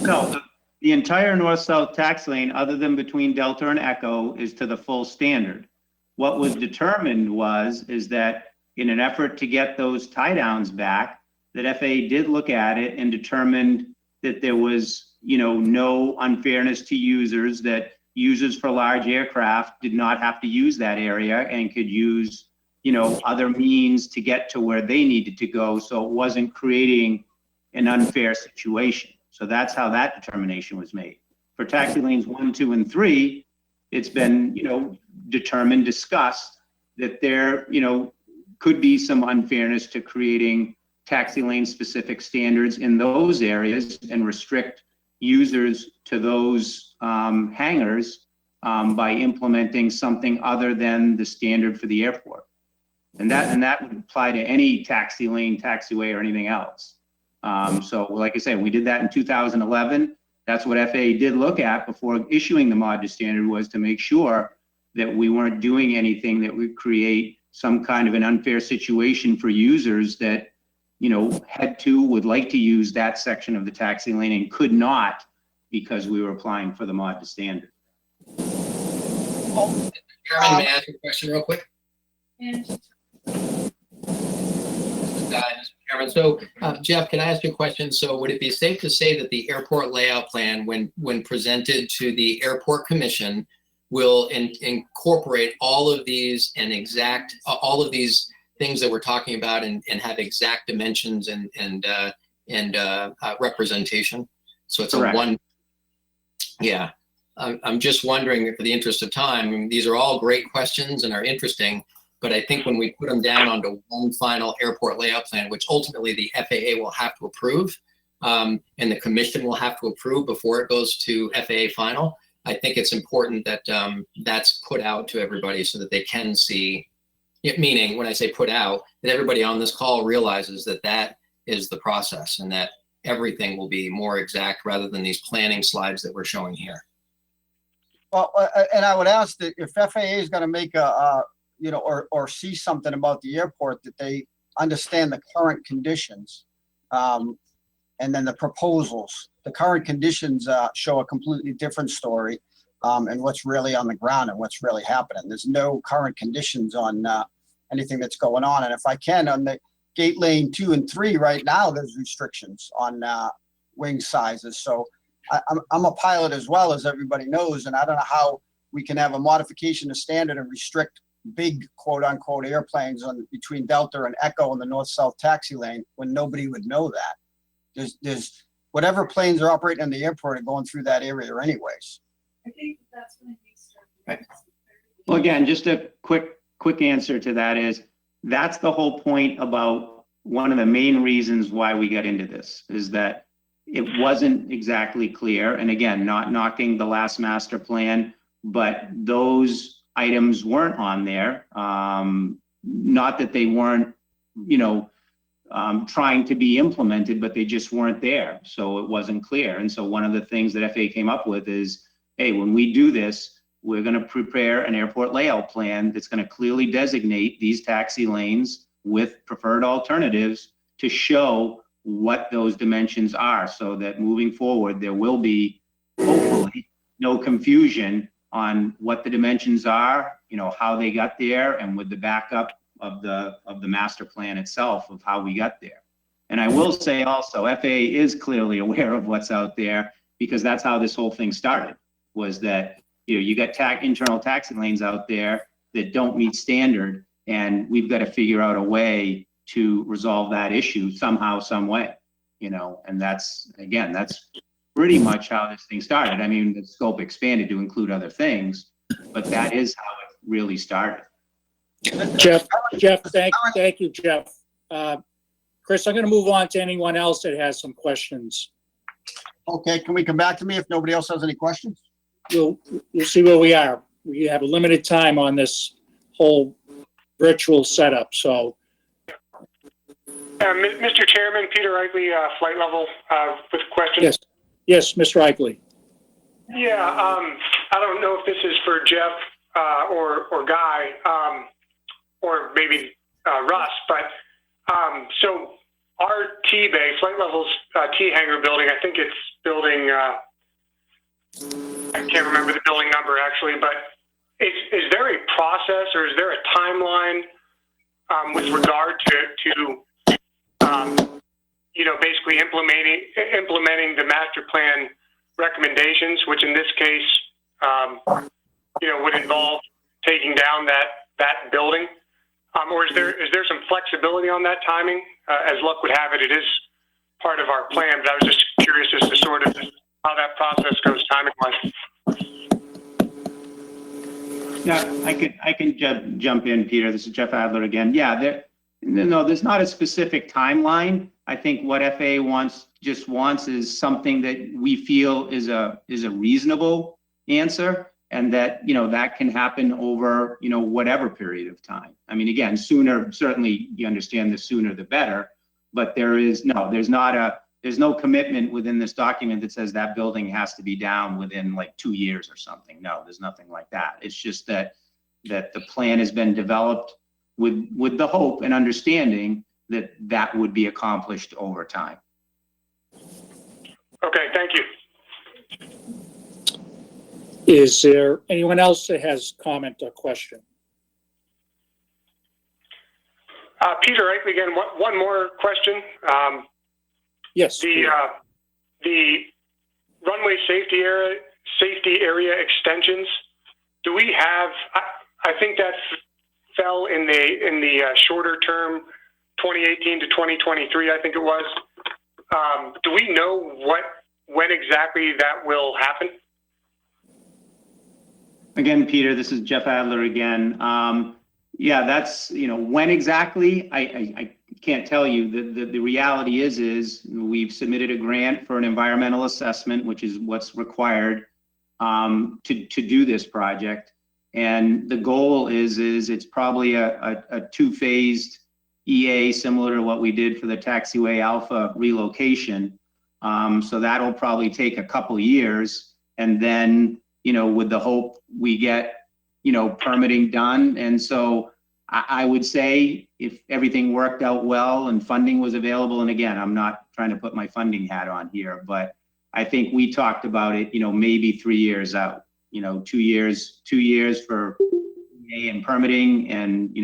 No, the entire north-south taxi lane, other than between Delta and Echo, is to the full standard. What was determined is that in an effort to get those tie downs back, that FAA did look at it and determined that there was, no unfairness to users, that users for large aircraft did not have to use that area and could use, other means to get to where they needed to go. So it wasn't creating an unfair situation. So that's how that determination was made. For taxi lanes 1, 2, and 3, it's been, determined, discussed that there, could be some unfairness to creating taxi lane specific standards in those areas and restrict users to those hangars by implementing something other than the standard for the airport. And that would apply to any taxi lane, taxiway, or anything else. So like I said, we did that in 2011. That's what FAA did look at before issuing the mod to standard, was to make sure that we weren't doing anything that would create some kind of an unfair situation for users that, would like to use that section of the taxi lane and could not because we were applying for the mod to standard. Chairman, may I ask a question real quick? Mr. Chairman, so Jeff, can I ask you a question? So would it be safe to say that the airport layout plan, when presented to the Airport Commission, will incorporate all of these and all of these things that we're talking about and have exact dimensions and representation? So it's Correct. a one. Yeah, I'm just wondering, for the interest of time, these are all great questions and are interesting, but I think when we put them down onto one final airport layout plan, which ultimately the FAA will have to approve, and the commission will have to approve before it goes to FAA final, I think it's important that that's put out to everybody so that they can see it. Meaning, when I say put out, that everybody on this call realizes that that is the process and that everything will be more exact rather than these planning slides that we're showing here. Well, and I would ask that if FAA is going to make or see something about the airport, that they understand the current conditions, and then the proposals. The current conditions show a completely different story, and what's really on the ground and what's really happening. There's no current conditions on anything that's going on. And if I can, on the Gate Lane 2 and 3 right now, there's restrictions on wing sizes. So I'm a pilot as well, as everybody knows, and I don't know how we can have a modification to standard and restrict big quote unquote airplanes on between Delta and Echo in the north-south taxi lane when nobody would know that. There's whatever planes are operating in the airport are going through that area anyways. I think that's when it needs to start. Well, again, just a quick answer to that is, that's the whole point about one of the main reasons why we got into this, is that it wasn't exactly clear. And again, not knocking the last master plan, but those items weren't on there. Not that they weren't, trying to be implemented, but they just weren't there. So it wasn't clear. And so one of the things that FAA came up with is, hey, when we do this, we're going to prepare an airport layout plan that's going to clearly designate these taxi lanes with preferred alternatives to show what those dimensions are, so that moving forward, there will be hopefully no confusion on what the dimensions are, how they got there, and with the backup of the master plan itself of how we got there. And I will say also, FAA is clearly aware of what's out there, because that's how this whole thing started, was that you got internal taxi lanes out there that don't meet standard, and we've got to figure out a way to resolve that issue somehow, some way, and that's pretty much how this thing started. I mean, the scope expanded to include other things, but that is how it really started. Jeff, thank you, Jeff. Chris, I'm going to move on to anyone else that has some questions. Okay, can we come back to me if nobody else has any questions? We'll see where we are. We have a limited time on this whole virtual setup, so. Mr. Chairman, Peter Eichley, flight level, with a question. Yes, Mr. Eichley. Yeah, I don't know if this is for Jeff or Guy, or maybe Russ, but so our T bay, flight level's T hangar building, I think it's building, I can't remember the building number actually, but is there a process or is there a timeline with regard to basically implementing the master plan recommendations, which in this case, would involve taking down that building? Or is there some flexibility on that timing? As luck would have it, it is part of our plan, but I was just curious as to sort of how that process goes timing-wise. Yeah, I can jump in, Peter. This is Jeff Adler again. Yeah, there's not a specific timeline. I think what FAA wants is something that we feel is a reasonable answer, and that that can happen over whatever period of time. I mean, again, sooner, certainly you understand, the sooner the better, but there's no commitment within this document that says that building has to be down within like 2 years or something. No, there's nothing like that. It's just that the plan has been developed with the hope and understanding that would be accomplished over time. Okay, thank you. Is there anyone else that has comment or question? Peter Eichley again, one more question. Yes. The runway safety area extensions, do we have, I think that fell in the shorter term, 2018 to 2023, I think it was. Do we know when exactly that will happen? Again, Peter, this is Jeff Adler again. Yeah, that's, when exactly, I can't tell you. The reality is we've submitted a grant for an environmental assessment, which is what's required to do this project. And the goal is it's probably a two-phased EA, similar to what we did for the Taxiway Alpha relocation. So that'll probably take a couple years, and then with the hope we get permitting done. And so I would say if everything worked out well and funding was available, and again, I'm not trying to put my funding hat on here, but I think we talked about it, maybe 3 years out, 2 years for EA and permitting, and,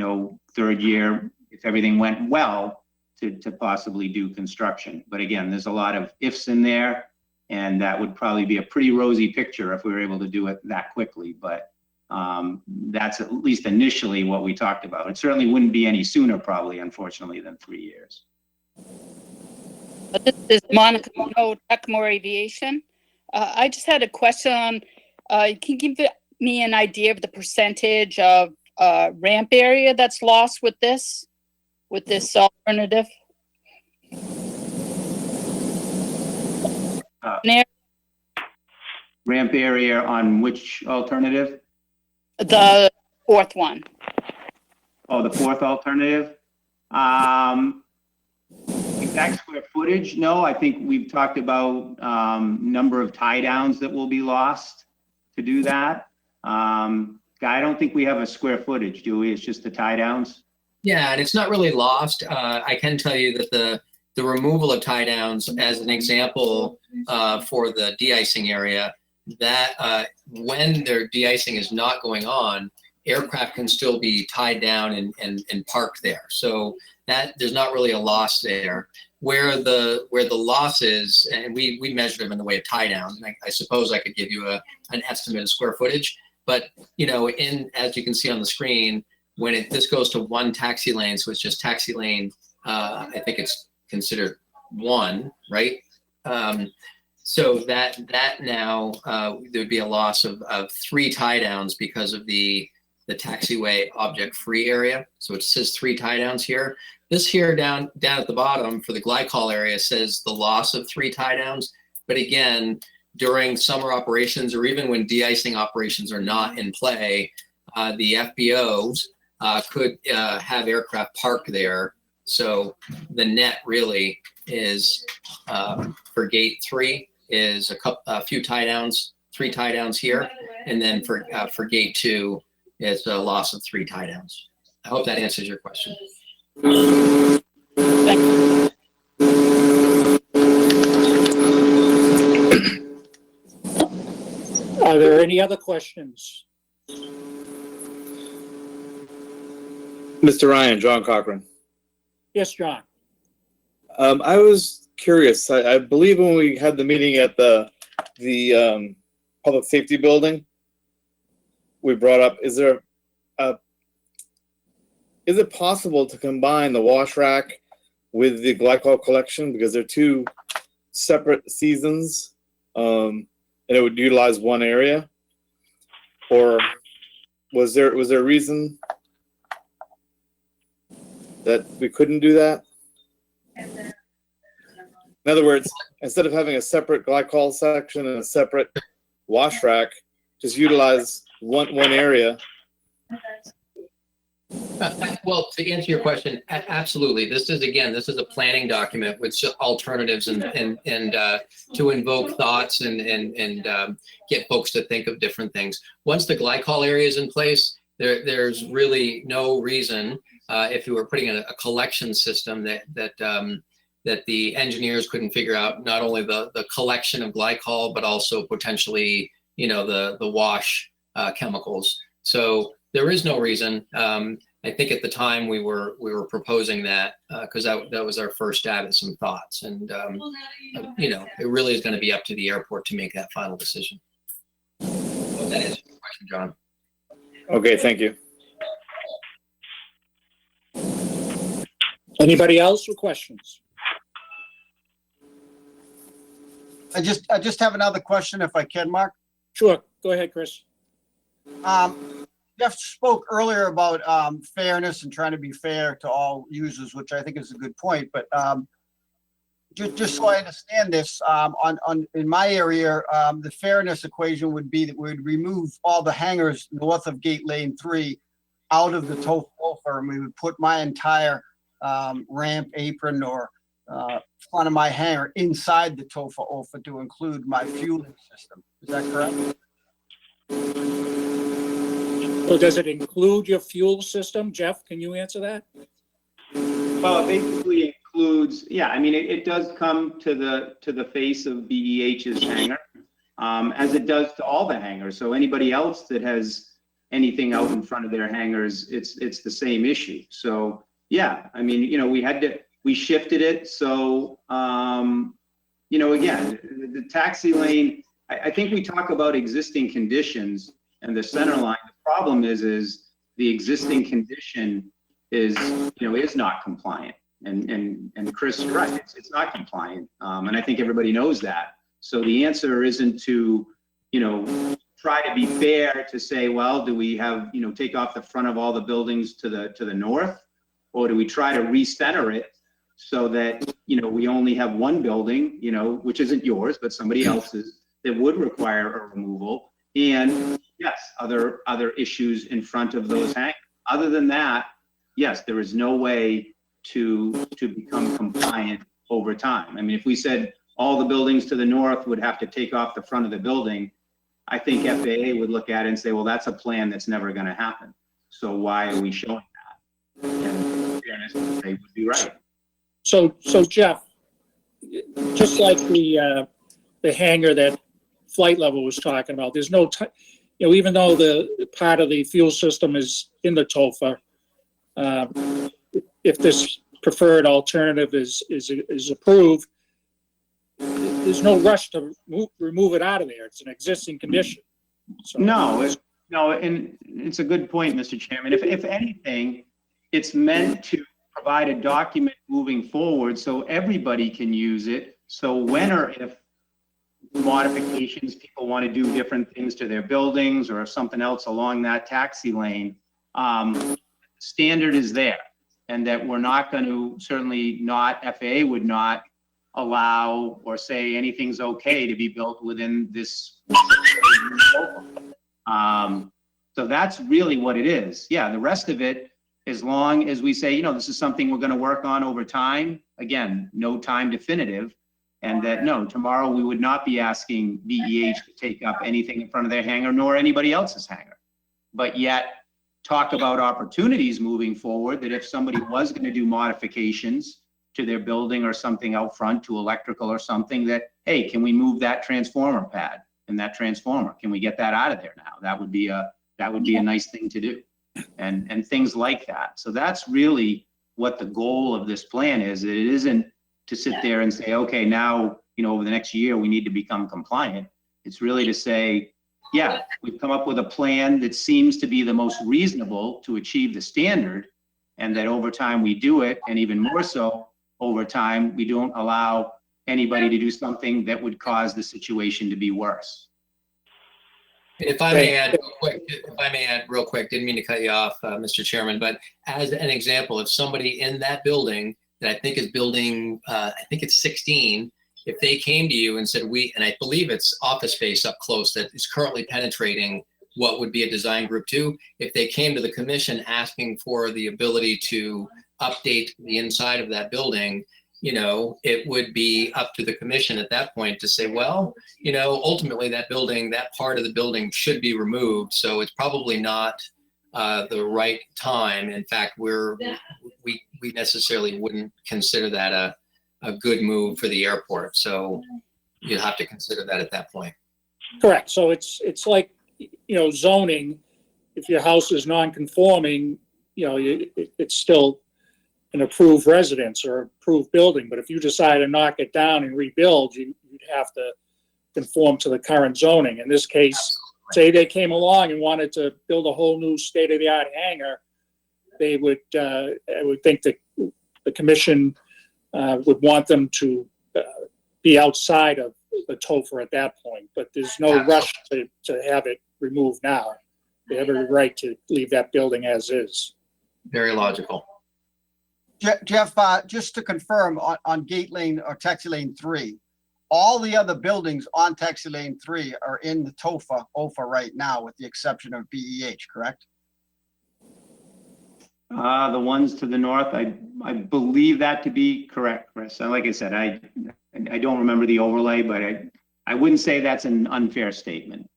third year, if everything went well, to possibly do construction. But again, there's a lot of ifs in there, and that would probably be a pretty rosy picture if we were able to do it that quickly. But That's at least initially what we talked about. It certainly wouldn't be any sooner, probably, unfortunately, than 3 years. This is Monica Minogue, Tecmo Aviation. I just had a question on, can you give me an idea of the percentage of ramp area that's lost with this alternative? Ramp area on which alternative? The fourth one. Oh, the fourth alternative? Exact square footage? No, I think we've talked about number of tie downs that will be lost to do that. I don't think we have a square footage, do we? It's just the tie downs? Yeah, and it's not really lost. I can tell you that the removal of tie downs, as an example, for the de-icing area, that when their de-icing is not going on, aircraft can still be tied down and parked there. So that there's not really a loss there. Where the loss is, and we measured them in the way of tie down. I suppose I could give you an estimate of square footage, but as you can see on the screen, when this goes to one taxi lane, so it's just taxi lane, I think it's considered one, right? So that now there'd be a loss of 3 tie downs because of the taxiway object free area. So it says 3 tie downs here. This here down at the bottom for the glycol area says the loss of 3 tie downs. But again, during summer operations or even when de-icing operations are not in play, the FBOs could have aircraft park there. So the net really is for gate 3 is a few tie downs, 3 tie downs here, and then for gate 2 it's a loss of 3 tie downs. I hope that answers your question. Thank you. Are there any other questions? Mr. Ryan, John Cochran. Yes, John. I was curious. I believe when we had the meeting at the public safety building, we brought up: is it possible to combine the wash rack with the glycol collection, because they're 2 separate seasons, and it would utilize one area? Or was there a reason that we couldn't do that? In other words, instead of having a separate glycol section and a separate wash rack, just utilize one area. Well, to answer your question, absolutely. This is a planning document with alternatives and to invoke thoughts and get folks to think of different things. Once the glycol area is in place, there's really no reason, if you were putting in a collection system, that the engineers couldn't figure out not only the collection of glycol, but also potentially, the wash chemicals. So there is no reason. I think at the time we were proposing that because that was our first stab at some thoughts, and it really is going to be up to the airport to make that final decision. Hope that answers your question, John. Okay, thank you. Anybody else with questions? I just have another question if I can, Mark. Sure. Go ahead, Chris. Jeff spoke earlier about fairness and trying to be fair to all users, which I think is a good point. But just so I understand this, in my area, the fairness equation would be that we'd remove all the hangars north of gate lane 3 out of the TOFA, and we would put my entire ramp, apron, or front of my hangar inside the TOFA to include my fueling system. Is that correct? So does it include your fuel system? Jeff, can you answer that? Well, it basically includes, it does come to the face of BEH's hangar, as it does to all the hangars. So anybody else that has anything out in front of their hangars, it's the same issue. So yeah, we shifted it. So, again, the taxi lane, I think we talk about existing conditions, and the center line, problem is the existing condition is not compliant. And Chris, you're right, it's not compliant. And I think everybody knows that. So the answer isn't to, try to be fair to say, well, do we have, take off the front of all the buildings to the north? Or do we try to recenter it so that, we only have one building, which isn't yours, but somebody else's, that would require a removal? And yes, other issues in front of those hangars. Other than that, yes, there is no way to become compliant over time. I mean, if we said all the buildings to the north would have to take off the front of the building, I think FAA would look at it and say, well, that's a plan that's never going to happen. So why are we showing that? And in fairness, they would be right. So Jeff, just like the hangar that Flight Level was talking about, there's no, even though the part of the fuel system is in the TOFA, if this preferred alternative is approved, there's no rush to remove it out of there. It's an existing condition. So, No, and it's a good point, Mr. Chairman. If anything, it's meant to provide a document moving forward so everybody can use it. So when or if modifications, people want to do different things to their buildings or something else along that taxi lane, standard is there. And that we're not going to, certainly not, FAA would not allow or say anything's okay to be built within this. So that's really what it is. Yeah, the rest of it, as long as we say, this is something we're going to work on over time, again, no time definitive, and that, no, tomorrow we would not be asking BEH to take up anything in front of their hangar, nor anybody else's hangar. But yet, talk about opportunities moving forward, that if somebody was going to do modifications to their building or something out front to electrical or something, that, hey, can we move that transformer pad and that transformer? Can we get that out of there now? That would be a nice thing to do. And things like that. So that's really what the goal of this plan is. It isn't to sit there and say, okay, now, over the next year, we need to become compliant. It's really to say, yeah, we've come up with a plan that seems to be the most reasonable to achieve the standard, and that over time we do it, and even more so, over time, we don't allow anybody to do something that would cause the situation to be worse. If I may add real quick, didn't mean to cut you off, Mr. Chairman, but as an example, if somebody in that building that I think is building, I think it's 16, if they came to you and said, and I believe it's office space up close that is currently penetrating what would be a design group 2, if they came to the commission asking for the ability to update the inside of that building, it would be up to the commission at that point to say, well, ultimately that building, that part of the building should be removed. So it's probably not the right time. In fact, we necessarily wouldn't consider that a good move for the airport. So you'll have to consider that at that point. correct. So it's like, zoning. If your house is non-conforming, it's still an approved residence or approved building. But if you decide to knock it down and rebuild, you'd have to conform to the current zoning. In this case, say they came along and wanted to build a whole new state-of-the-art hangar, they would, I would think that the commission would want them to be outside of the TOFA at that point. But there's no rush to have it removed now. They have a right to leave that building as is. Very logical. Jeff, just to confirm on Gate Lane or Taxi Lane 3, all the other buildings on Taxi Lane 3 are in the TOFA right now, with the exception of BEH, correct? The ones to the north, I believe that to be correct, Chris. And like I said, I don't remember the overlay, but I wouldn't say that's an unfair statement.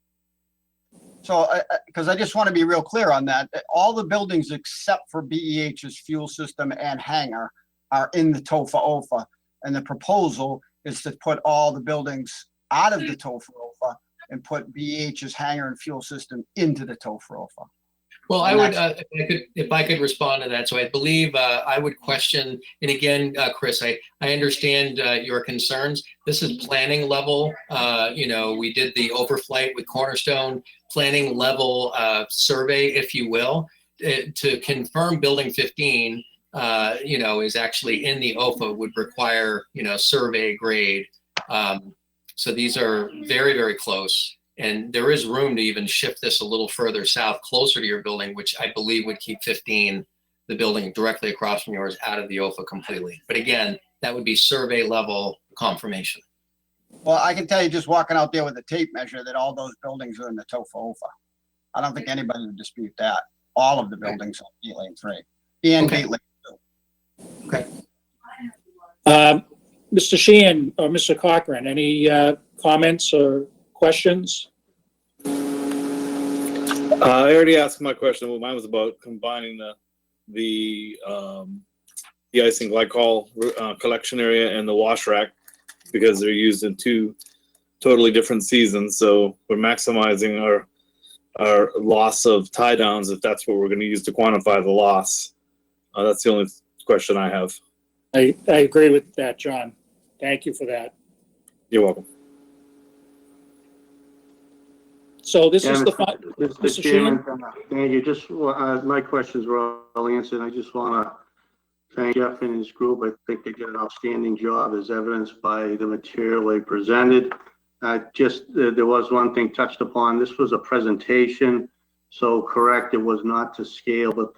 So, because I just want to be real clear on that, all the buildings except for BEH's fuel system and hangar are in the TOFA. And the proposal is to put all the buildings out of the TOFA and put BEH's hangar and fuel system into the TOFA. Well, I would, if I could respond to that. So I believe I would question, and again, Chris, I understand your concerns. This is planning level. We did the overflight with Cornerstone, planning level survey, if you will, to confirm building 15, is actually in the OFA would require, survey grade. So these are very, very close. And there is room to even shift this a little further south, closer to your building, which I believe would keep 15, the building directly across from yours, out of the OFA completely. But again, that would be survey level confirmation. Well, I can tell you just walking out there with a tape measure that all those buildings are in the TOFA OFA. I don't think anybody would dispute that. All of the buildings on Gate Lane 3 and Okay. Gate Lane 2. Okay. Mr. Sheehan or Mr. Cochran, any comments or questions? I already asked my question. Well, mine was about combining the de-icing glycol collection area and the wash rack because they're used in two totally different seasons. So we're maximizing our loss of tie downs if that's what we're going to use to quantify the loss. That's the only question I have. I agree with that, John. Thank you for that. You're welcome. So this Yeah, is the, Mr. Mr. Chairman, thank you. Just, my questions were all answered. I just want to thank Jeff and his group. I think they did an outstanding job as evidenced by the material they presented. There was one thing touched upon. This was a presentation. So correct, it was not to scale, but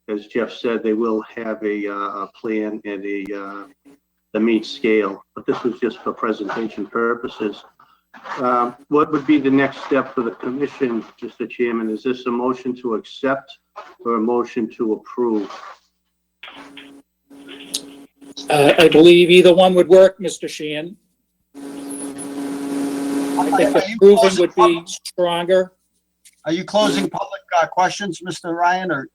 as Jeff said, they will have a plan and the meet scale, but this was just for presentation purposes. What would be the next step for the commission, Mr. Chairman? Is this a motion to accept or a motion to approve? I believe either one would work, Mr. Sheehan. I think approving would be stronger. Are you closing public questions, Mr. Ryan, or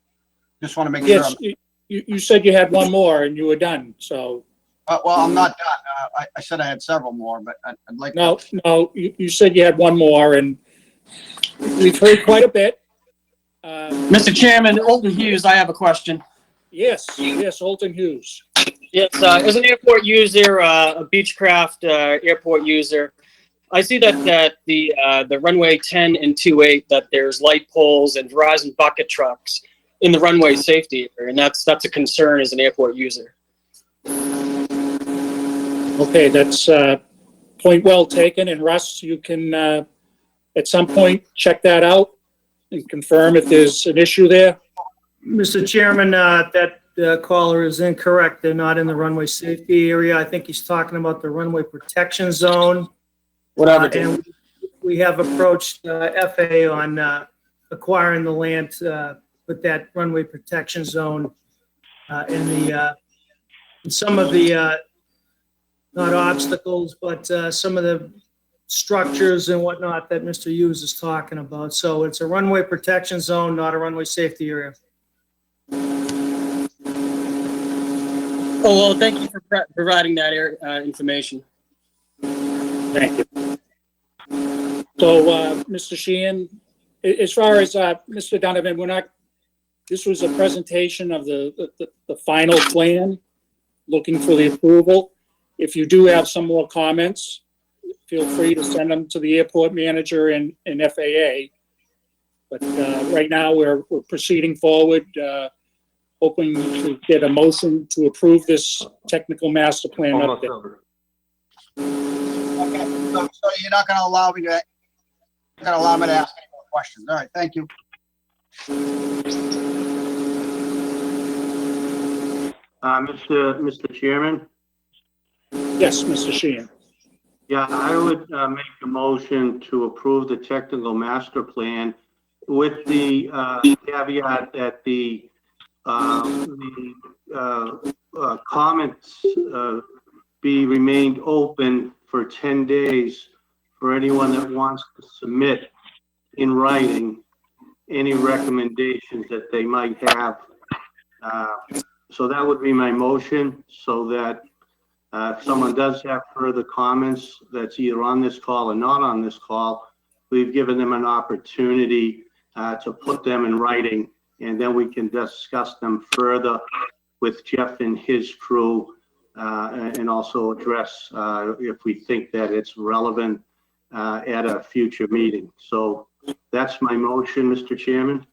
just want to make sure? Yes, you said you had one more and you were done, so. Well, I'm not done. I said I had several more, but I'd like. No, you said you had one more and we've heard quite a bit. Mr. Chairman, Olton Hughes, I have a question. Yes, Olton Hughes. Yes, as an airport user, a Beechcraft airport user, I see that the runway 10 and 28, that there's light poles and Verizon bucket trucks in the runway safety area, and that's a concern as an airport user. Okay, that's point well taken. And Russ, you can at some point check that out and confirm if there's an issue there. Mr. Chairman, that caller is incorrect. They're not in the runway safety area. I think he's talking about the runway protection zone. Whatever. And we have approached FAA on acquiring the land with that runway protection zone in some of the not obstacles, but some of the structures and whatnot that Mr. Hughes is talking about. So it's a runway protection zone, not a runway safety area. Oh, well, thank you for providing that information. Thank you. So, Mr. Sheehan, as far as Mr. Donovan, this was a presentation of the final plan, looking for the approval. If you do have some more comments, feel free to send them to the airport manager and FAA. But right now, we're proceeding forward, hoping to get a motion to approve this technical master plan update. Okay, so you're not going to allow me to ask any more questions. All right, thank you. Mr. Chairman? Yes, Mr. Sheehan. Yeah, I would make a motion to approve the technical master plan with the caveat that the comments be remained open for 10 days for anyone that wants to submit in writing any recommendations that they might have. So that would be my motion, so that if someone does have further comments that's either on this call or not on this call, we've given them an opportunity to put them in writing, and then we can discuss them further with Jeff and his crew, and also address if we think that it's relevant at a future meeting. So that's my motion, Mr. Chairman.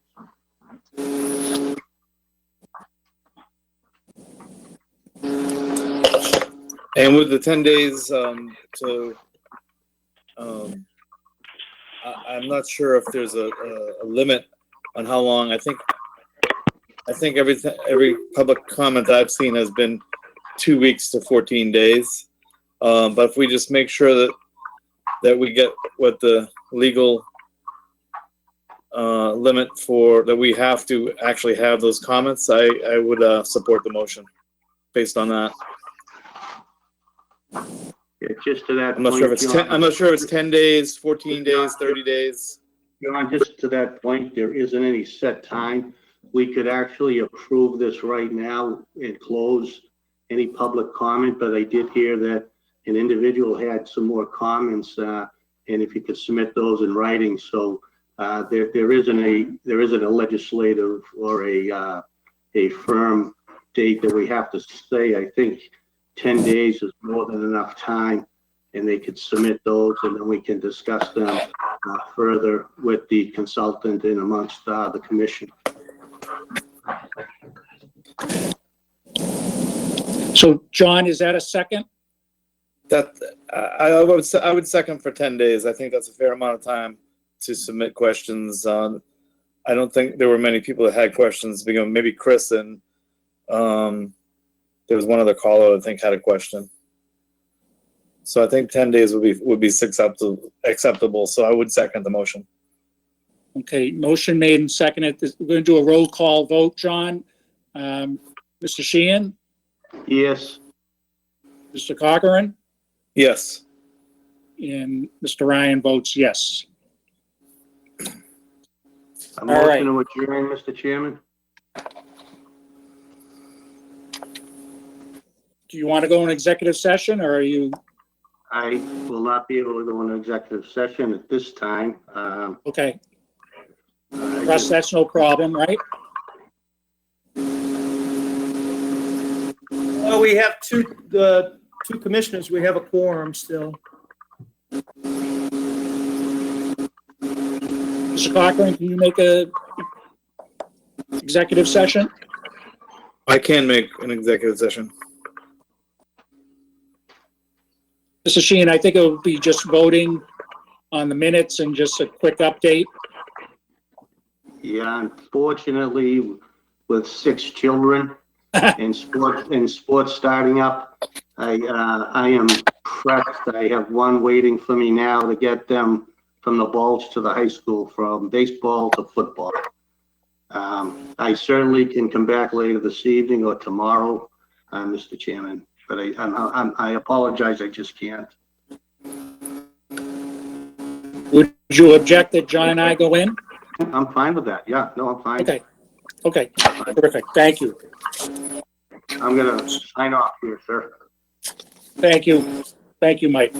And with the 10 days, I'm not sure if there's a limit on how long. I think every public comment that I've seen has been 2 weeks to 14 days. But if we just make sure that we get what the legal limit for, that we have to actually have those comments, I would support the motion based on that. Yeah, just to that I'm not sure if it's point, 10, I'm not sure if it's 10 days, 14 days, 30 days. John, just to that point, there isn't any set time. We could actually approve this right now and close any public comment, but I did hear that an individual had some more comments, and if you could submit those in writing. So there isn't a legislative or a firm date that we have to say. I think 10 days is more than enough time, and they could submit those, and then we can discuss them further with the consultant and amongst the commission. So, John, is that a second? That I would second for 10 days. I think that's a fair amount of time to submit questions. I don't think there were many people that had questions. Maybe Chris and there was one other caller I think had a question. So I think 10 days would be acceptable. So I would second the motion. Okay, motion made and seconded. We're going to do a roll call vote, John. Mr. Sheehan, Yes. Mr. Corcoran, Yes. and Mr. Ryan votes yes. A All right. motion to adjourn, Mr. Chairman. Do you want to go in executive session, or are you, I will not be able to go into executive session at this time. okay, Russ, that's no problem, right? Well, we have two commissioners. We have a quorum still. Mr. Cochran, can you make a executive session? I can make an executive session. Mr. Sheehan, I think it would be just voting on the minutes and just a quick update. Yeah, unfortunately, with 6 children and sports starting up, I am pressed. I have one waiting for me now to get them from the Bulge to the high school, from baseball to football. I certainly can come back later this evening or tomorrow, Mr. Chairman, but I apologize, I just can't. Would you object that John and I go in? I'm fine with that. Yeah, no, I'm fine. Okay, terrific, thank you. I'm gonna sign off here, sir. Thank you, Mike.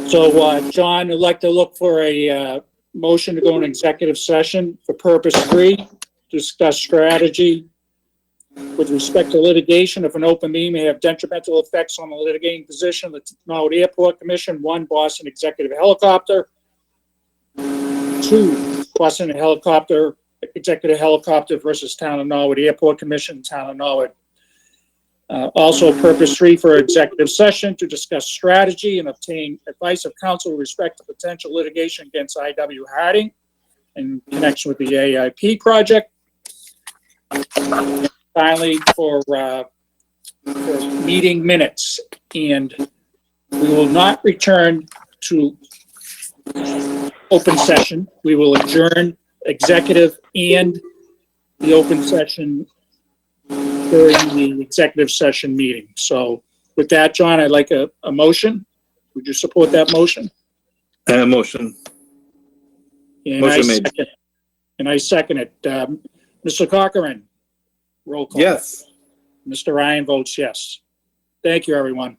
So, John, I'd like to look for a motion to go in executive session for purpose 3, to discuss strategy with respect to litigation. If an open meeting may have detrimental effects on the litigating position of the Norwood Airport Commission. 1, Boston Executive Helicopter. 2, Boston Executive Helicopter versus Town of Norwood Airport Commission, Town of Norwood. Also, purpose 3 for executive session to discuss strategy and obtain advice of counsel with respect to potential litigation against I.W. Harding in connection with the AIP project. Finally, for meeting minutes, and we will not return to open session. We will adjourn executive and the open session during the executive session meeting. So with that, John, I'd like a motion. Would you support that motion? Motion. And Motion made. I second it. Mr. Corcoran, roll call. Yes. Mr. Ryan votes yes. Thank you, everyone.